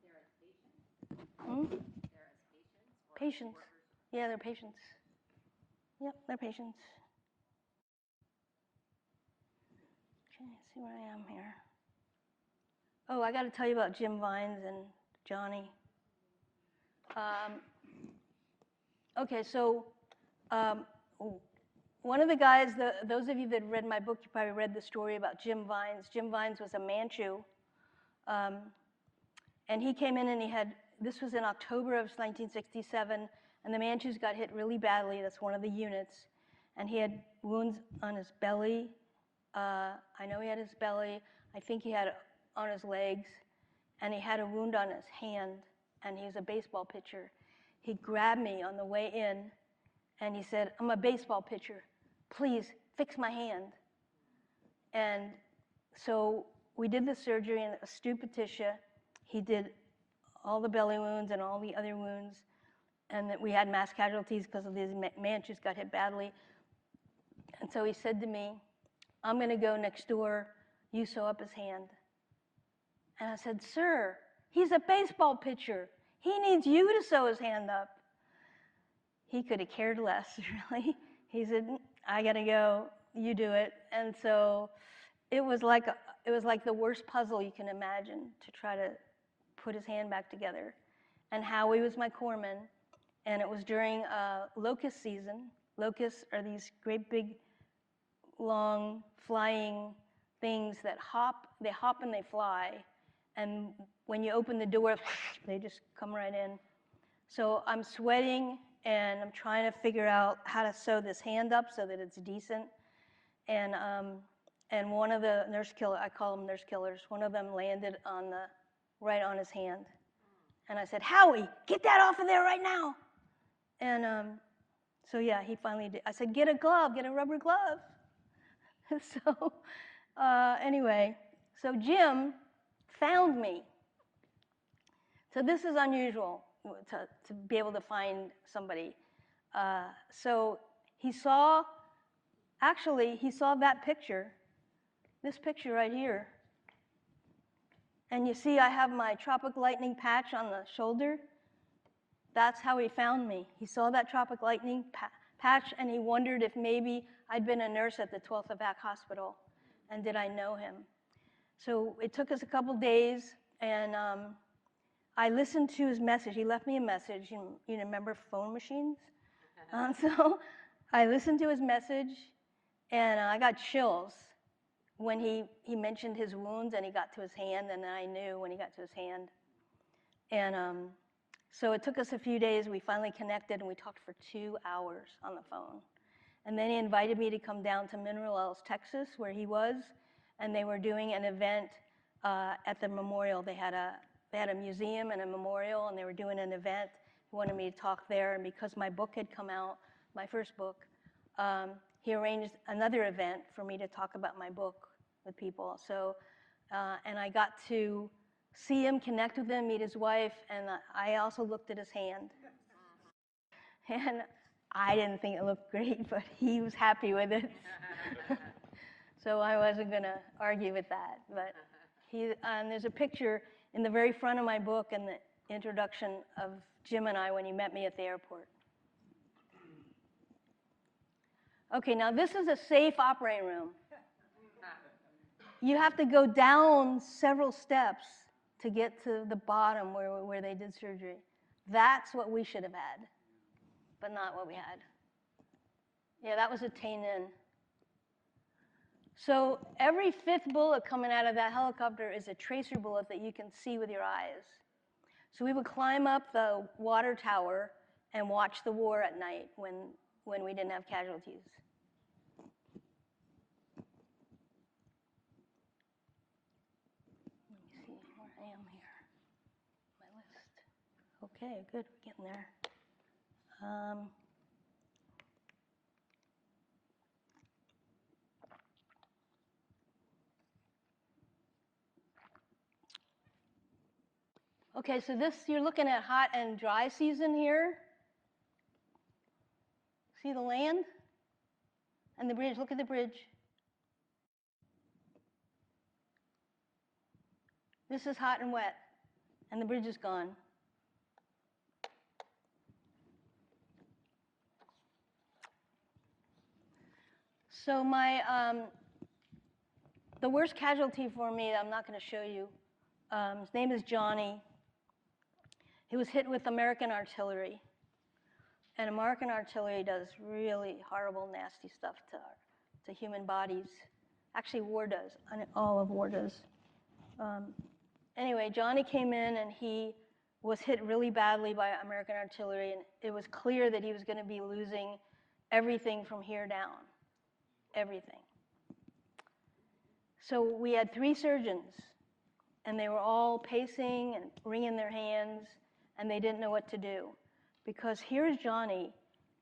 They're as patients? They're as patients? Patients. Yeah, they're patients. Yep, they're patients. Okay, let's see where I am here. Oh, I got to tell you about Jim Vines and Johnny. Okay, so one of the guys, those of you that read my book, you probably read the story about Jim Vines. Jim Vines was a Manchu, and he came in and he had this was in October of 1967, and the Manchus got hit really badly. That's one of the units. And he had wounds on his belly. I know he had his belly. I think he had on his legs. And he had a wound on his hand, and he was a baseball pitcher. He grabbed me on the way in, and he said, "I'm a baseball pitcher. Please fix my hand." And so we did the surgery, and Stu Patricia, he did all the belly wounds and all the other wounds, and that we had mass casualties because of these Manchus got hit badly. And so he said to me, "I'm going to go next door. You sew up his hand." And I said, "Sir, he's a baseball pitcher. He needs you to sew his hand up." He could have cared less, really. He said, "I got to go. You do it." And so it was like the worst puzzle you can imagine to try to put his hand back together. And Howie was my corpsman, and it was during locust season. Locusts are these great big, long, flying things that hop. They hop and they fly. And when you open the door, they just come right in. So I'm sweating, and I'm trying to figure out how to sew this hand up so that it's decent. And one of the nurse killers, I call them nurse killers, one of them landed right on his hand. And I said, "Howie, get that off of there right now." And so yeah, he finally did. I said, "Get a glove, get a rubber glove." So anyway, so Jim found me. So this is unusual to be able to find somebody. So he saw that picture, this picture right here. And you see I have my tropic lightning patch on the shoulder. That's how he found me. He saw that tropic lightning patch, and he wondered if maybe I'd been a nurse at the 12th Evac Hospital, and did I know him. So it took us a couple days, and I listened to his message. He left me a message. You remember phone machines? So I listened to his message, and I got chills when he mentioned his wounds, and he got to his hand, and I knew when he got to his hand. And so it took us a few days. We finally connected, and we talked for 2 hours on the phone. And then he invited me to come down to Mineral Wells, Texas, where he was, and they were doing an event at the memorial. They had a museum and a memorial, and they were doing an event. He wanted me to talk there, and because my book had come out, my first book, he arranged another event for me to talk about my book with people. So, and I got to see him, connect with him, meet his wife, and I also looked at his hand. And I didn't think it looked great, but he was happy with it. So I wasn't going to argue with that. But there's a picture in the very front of my book and the introduction of Jim and I when he met me at the airport. Okay, now this is a safe operating room. You have to go down several steps to get to the bottom where they did surgery. That's what we should have had, but not what we had. Yeah, that was a Tainin. So every fifth bullet coming out of that helicopter is a tracer bullet that you can see with your eyes. So we would climb up the water tower and watch the war at night when we didn't have casualties. Let me see where I am here. My list. Okay, good, we're getting there. Okay, so you're looking at hot and dry season here. See the land? And the bridge, look at the bridge. This is hot and wet, and the bridge is gone. So the worst casualty for me, I'm not going to show you, his name is Johnny. He was hit with American artillery. And American artillery does really horrible, nasty stuff to human bodies. Actually, war does. All of war does. Anyway, Johnny came in, and he was hit really badly by American artillery, and it was clear that he was going to be losing everything from here down, everything. So we had 3 surgeons, and they were all pacing and wringing their hands, and they didn't know what to do. Because here's Johnny,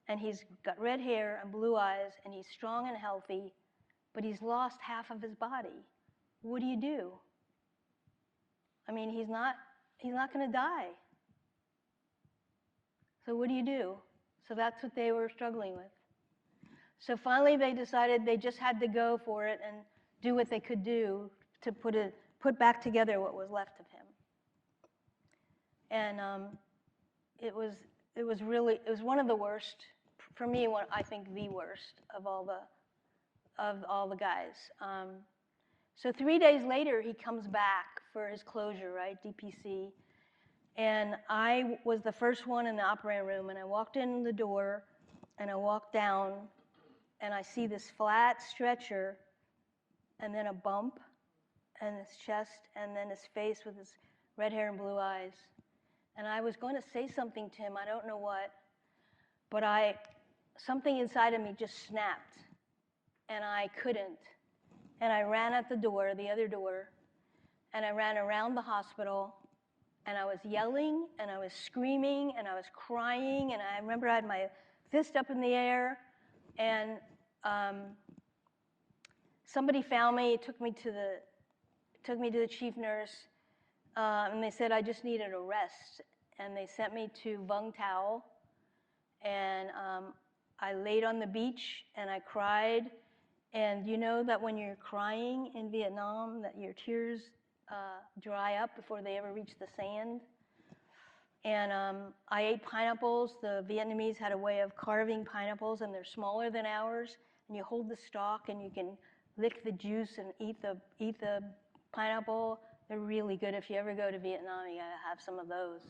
and he's got red hair and blue eyes, and he's strong and healthy, but he's lost half of his body. What do you do? I mean, he's not going to die. So what do you do? So that's what they were struggling with. So finally they decided they just had to go for it and do what they could do to put back together what was left of him. And it was one of the worst, for me, I think the worst of all the guys. So 3 days later, he comes back for his closure, right, DPC. And I was the first one in the operating room, and I walked in the door, and I walked down, and I see this flat stretcher, and then a bump, and his chest, and then his face with his red hair and blue eyes. And I was going to say something to him, I don't know what, but something inside of me just snapped, and I couldn't. And I ran at the door, the other door, and I ran around the hospital, and I was yelling, and I was screaming, and I was crying, and I remember I had my fist up in the air, and somebody found me, took me to the chief nurse, and they said I just needed a rest, and they sent me to Vung Tau, and I laid on the beach, and I cried, and you know that when you're crying in Vietnam, that your tears dry up before they ever reach the sand. And I ate pineapples. The Vietnamese had a way of carving pineapples, and they're smaller than ours. And you hold the stalk, and you can lick the juice and eat the pineapple. They're really good. If you ever go to Vietnam, you gotta have some of those.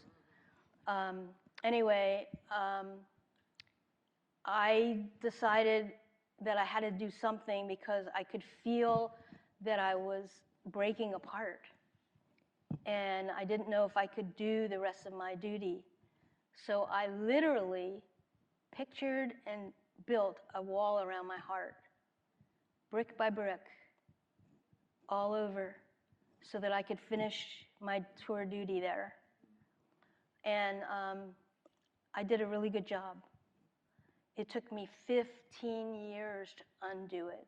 Anyway, I decided that I had to do something because I could feel that I was breaking apart. And I didn't know if I could do the rest of my duty. So I literally pictured and built a wall around my heart, brick by brick, all over, so that I could finish my tour duty there. And I did a really good job. It took me 15 years to undo it.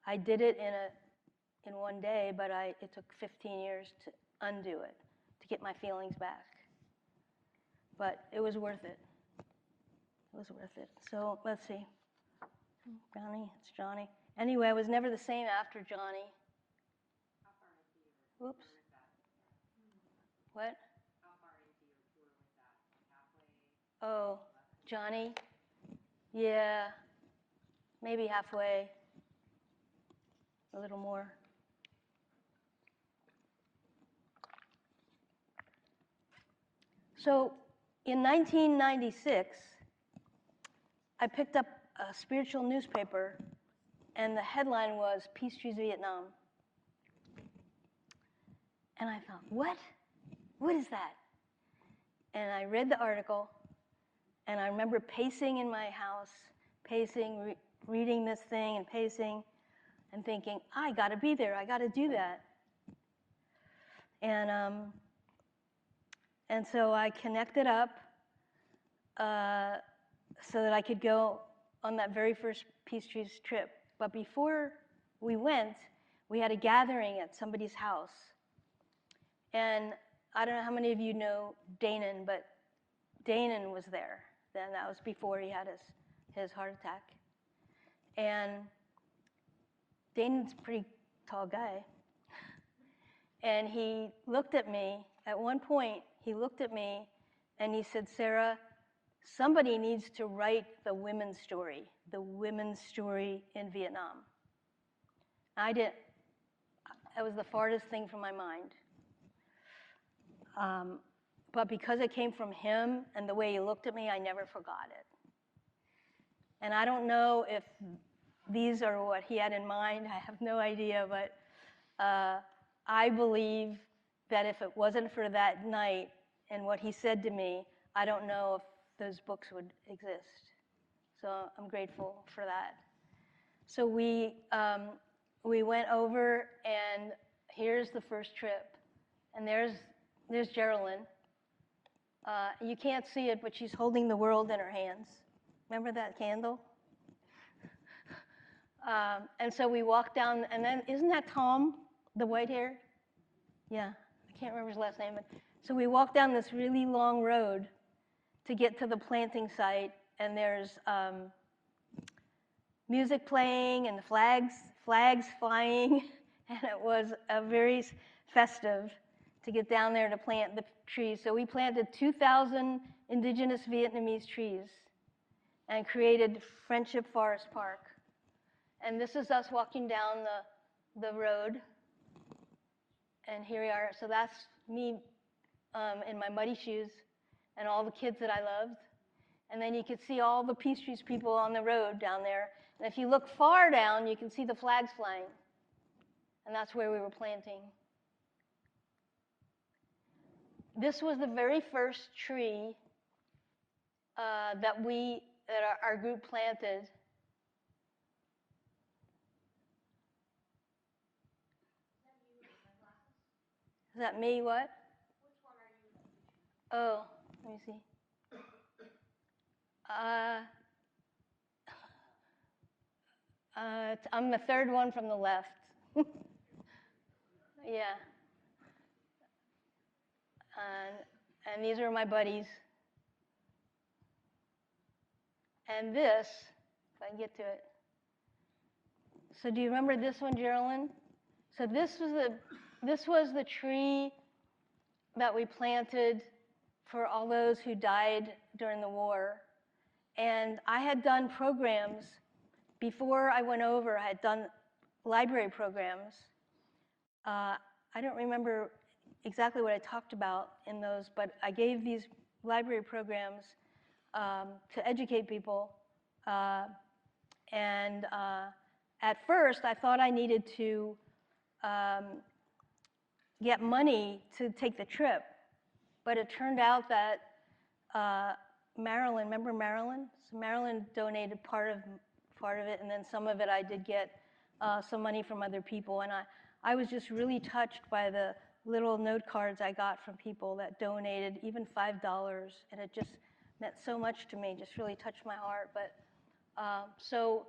I did it in one day, but it took 15 years to undo it, to get my feelings back. But it was worth it. It was worth it. So let's see. Johnny, it's Johnny. Anyway, I was never the same after Johnny. How far into your tour Oops. with that? What? How far into your tour with that? Like halfway? Oh, Johnny? Yeah, maybe halfway. A little more. So in 1996, I picked up a spiritual newspaper, and the headline was PeaceTrees Vietnam. And I thought, what? What is that? And I read the article, and I remember pacing in my house, pacing, reading this thing and pacing, and thinking, I gotta be there, I gotta do that. And so I connected up so that I could go on that very first PeaceTrees trip. But before we went, we had a gathering at somebody's house. And I don't know how many of you know Danon, but Danon was there. Then that was before he had his heart attack. And Danon's a pretty tall guy. And he looked at me, at one point, he looked at me and he said, Sarah, somebody needs to write the women's story in Vietnam. I didn't, that was the farthest thing from my mind. But because it came from him and the way he looked at me, I never forgot it. And I don't know if these are what he had in mind, I have no idea, but I believe that if it wasn't for that night and what he said to me, I don't know if those books would exist. So I'm grateful for that. So we went over, and here's the first trip. And there's Geraldine. You can't see it, but she's holding the world in her hands. Remember that candle? And so we walked down, and then, isn't that Tom, the white hair? Yeah, I can't remember his last name. So we walked down this really long road to get to the planting site, and there's music playing and flags flying, and it was very festive to get down there to plant the trees. So we planted 2,000 indigenous Vietnamese trees and created Friendship Forest Park. And this is us walking down the road. And here we are. So that's me in my muddy shoes and all the kids that I loved. And then you could see all the PeaceTrees people on the road down there. And if you look far down, you can see the flags flying. And that's where we were planting. This was the very first tree that our group planted. Is that me? What? Which one are you? Oh, let me see. I'm the third one from the left. Yeah. And these are my buddies. And this, if I can get to it. So do you remember this one, Geraldine? So this was the tree that we planted for all those who died during the war. And I had done programs before I went over. I had done library programs. I don't remember exactly what I talked about in those, but I gave these library programs to educate people. And at first, I thought I needed to get money to take the trip. But it turned out that Marilyn, remember Marilyn? So Marilyn donated part of it, and then some of it I did get some money from other people. And I was just really touched by the little note cards I got from people that donated, even $5, and it just meant so much to me, just really touched my heart. But so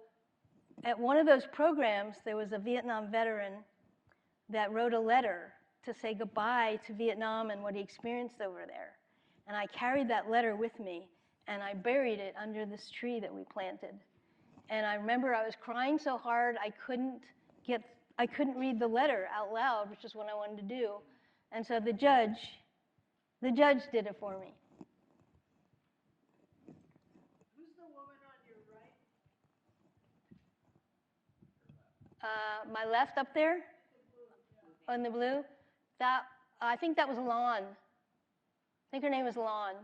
at one of those programs, there was a Vietnam veteran that wrote a letter to say goodbye to Vietnam and what he experienced over there. And I carried that letter with me, and I buried it under this tree that we planted. And I remember I was crying so hard I couldn't read the letter out loud, which is what I wanted to do. And so the judge did it for me. Who's the woman on your right? My left up there, on the blue, I think that was Lon. I think her name was Lon.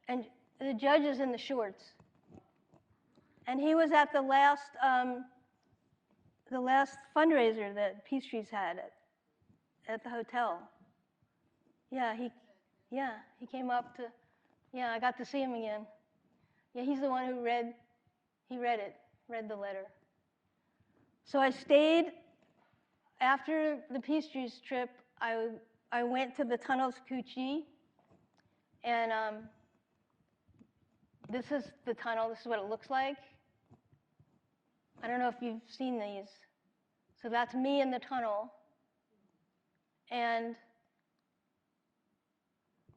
And the judge is in the shorts. And he was at the last fundraiser that PeaceTrees had at the hotel. Yeah, he came up to, yeah, I got to see him again. Yeah, he's the one who read the letter. So I stayed, after the PeaceTrees trip, I went to the tunnels Cu Chi, and this is the tunnel, this is what it looks like. I don't know if you've seen these. So that's me in the tunnel. And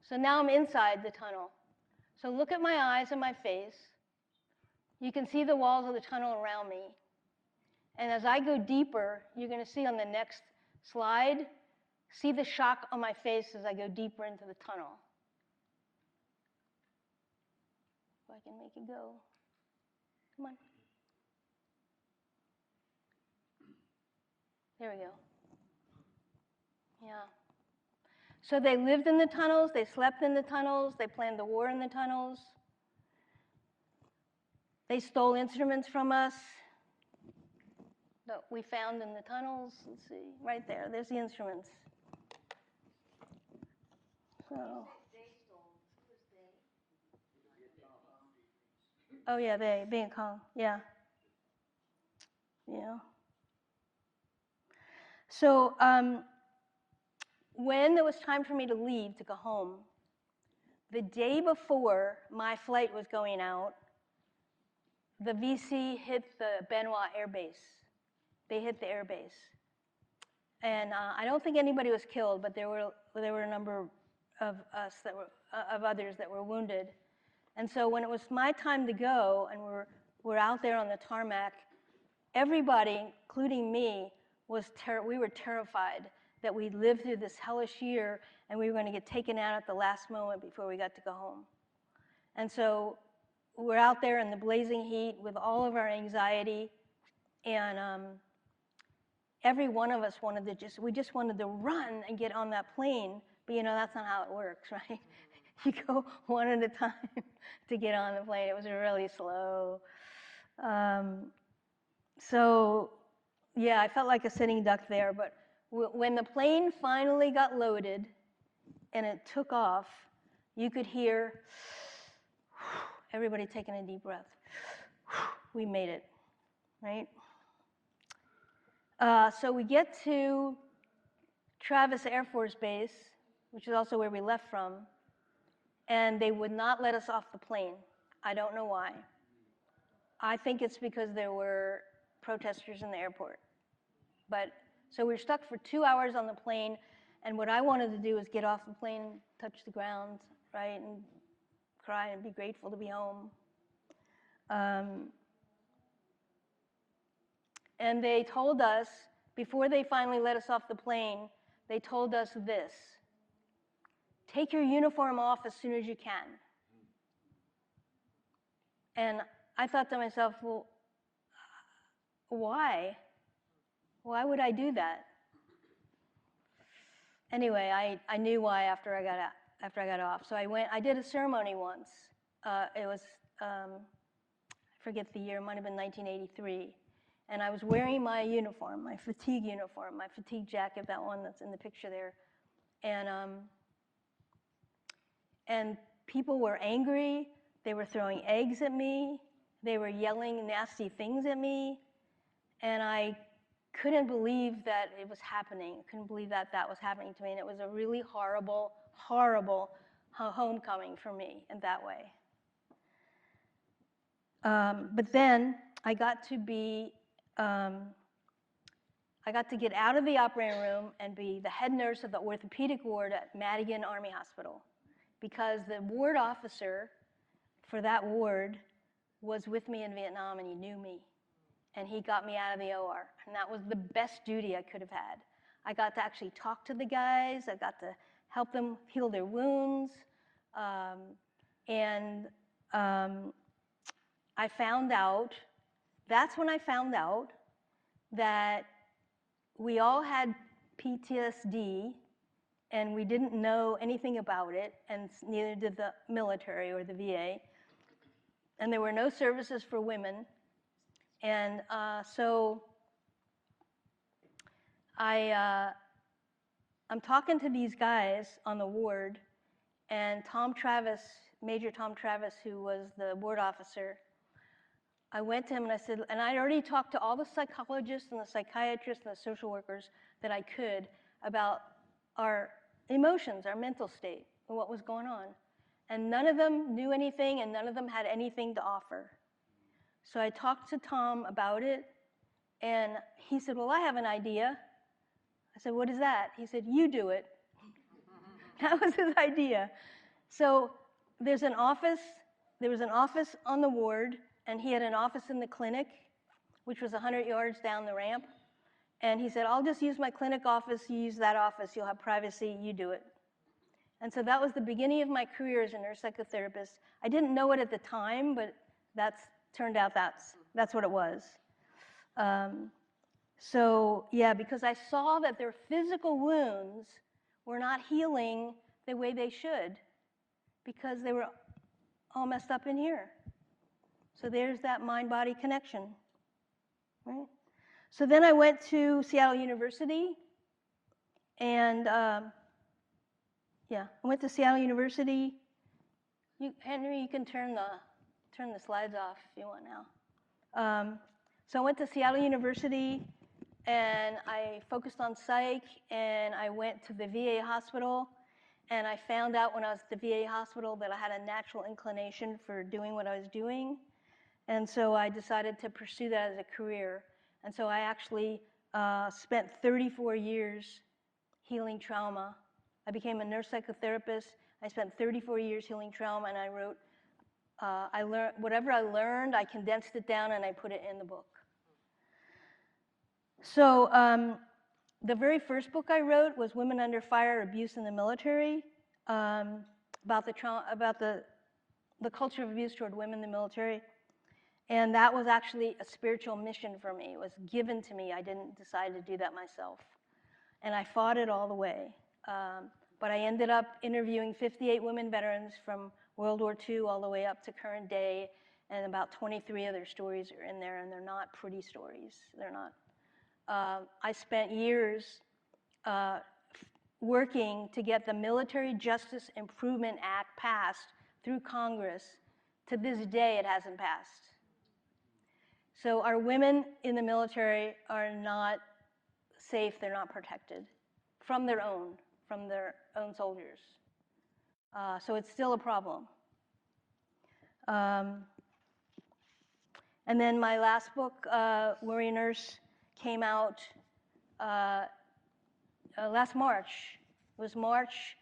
so now I'm inside the tunnel. So look at my eyes and my face. You can see the walls of the tunnel around me. And as I go deeper, you're going to see on the next slide, see the shock on my face as I go deeper into the tunnel. If I can make it go. Come on. There we go. Yeah. So they lived in the tunnels, they slept in the tunnels, they planned the war in the tunnels. They stole instruments from us that we found in the tunnels. Let's see, right there, there's the instruments. So. Oh yeah, they Vietcong. Yeah. Yeah. So when it was time for me to leave to go home, the day before my flight was going out, the VC hit the Benoit Air Base. They hit the air base. And I don't think anybody was killed, but there were a number of us that were of others that were wounded. And so when it was my time to go, and we're out there on the tarmac, everybody, including me, we were terrified that we'd lived through this hellish year and we were going to get taken out at the last moment before we got to go home. And so we're out there in the blazing heat with all of our anxiety, and every one of us we just wanted to run and get on that plane, but that's not how it works, right? You go one at a time to get on the plane. It was really slow. So yeah, I felt like a sitting duck there, but when the plane finally got loaded and it took off, you could hear everybody taking a deep breath. We made it, right? So we get to Travis Air Force Base, which is also where we left from, and they would not let us off the plane. I don't know why. I think it's because there were protesters in the airport. But so we were stuck for 2 hours on the plane, and what I wanted to do was get off the plane, touch the ground, right, and cry and be grateful to be home. And they told us, before they finally let us off the plane, they told us this: take your uniform off as soon as you can. And I thought to myself, well, why? Why would I do that? Anyway, I knew why after I got off. So I did a ceremony once. It was, I forget the year, it might have been 1983. And I was wearing my uniform, my fatigue jacket, that one that's in the picture there. And people were angry. They were throwing eggs at me. They were yelling nasty things at me. And I couldn't believe that it was happening. I couldn't believe that that was happening to me. And it was a really horrible, horrible homecoming for me in that way. But then I got to get out of the operating room and be the head nurse of the orthopedic ward at Madigan Army Hospital, because the ward officer for that ward was with me in Vietnam, and he knew me. And he got me out of the OR. And that was the best duty I could have had. I got to actually talk to the guys. I got to help them heal their wounds. I found out, that's when I found out that we all had PTSD, and we didn't know anything about it, and neither did the military or the VA. And there were no services for women. And so I'm talking to these guys on the ward, and Tom Travis, Major Tom Travis, who was the ward officer, I went to him and I said, and I'd already talked to all the psychologists and the psychiatrists and the social workers that I could about our emotions, our mental state, and what was going on. And none of them knew anything, and none of them had anything to offer. So I talked to Tom about it, and he said, well, I have an idea. I said, what is that? He said, you do it. That was his idea. So there was an office on the ward, and he had an office in the clinic, which was 100 yards down the ramp. And he said, I'll just use my clinic office, you use that office, you'll have privacy, you do it. And so that was the beginning of my career as a nurse psychotherapist. I didn't know it at the time, but turned out that's what it was. So yeah, because I saw that their physical wounds were not healing the way they should, because they were all messed up in here. So there's that mind-body connection, right? So then I went to Seattle University, and Yeah, I went to Seattle University. Henry, you can turn the slides off if you want now. So I went to Seattle University, and I focused on psych, and I went to the VA hospital, and I found out when I was at the VA hospital that I had a natural inclination for doing what I was doing, and so I decided to pursue that as a career. And so I actually spent 34 years healing trauma. I became a nurse psychotherapist. I spent 34 years healing trauma, and I wrote, whatever I learned, I condensed it down and I put it in the book. So the very first book I wrote was Women Under Fire, Abuse in the Military, about the culture of abuse toward women in the military. And that was actually a spiritual mission for me. It was given to me. I didn't decide to do that myself. And I fought it all the way. But I ended up interviewing 58 women veterans from World War II all the way up to current day, and about 23 other stories are in there, and they're not pretty stories. They're not. I spent years working to get the Military Justice Improvement Act passed through Congress. To this day, it hasn't passed. So our women in the military are not safe, they're not protected from their own soldiers. So it's still a problem. And then my last book, Warrior Nurse, came out last March. It was March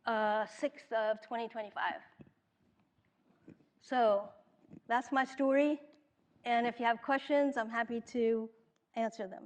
6th of 2025. So that's my story. And if you have questions, I'm happy to answer them.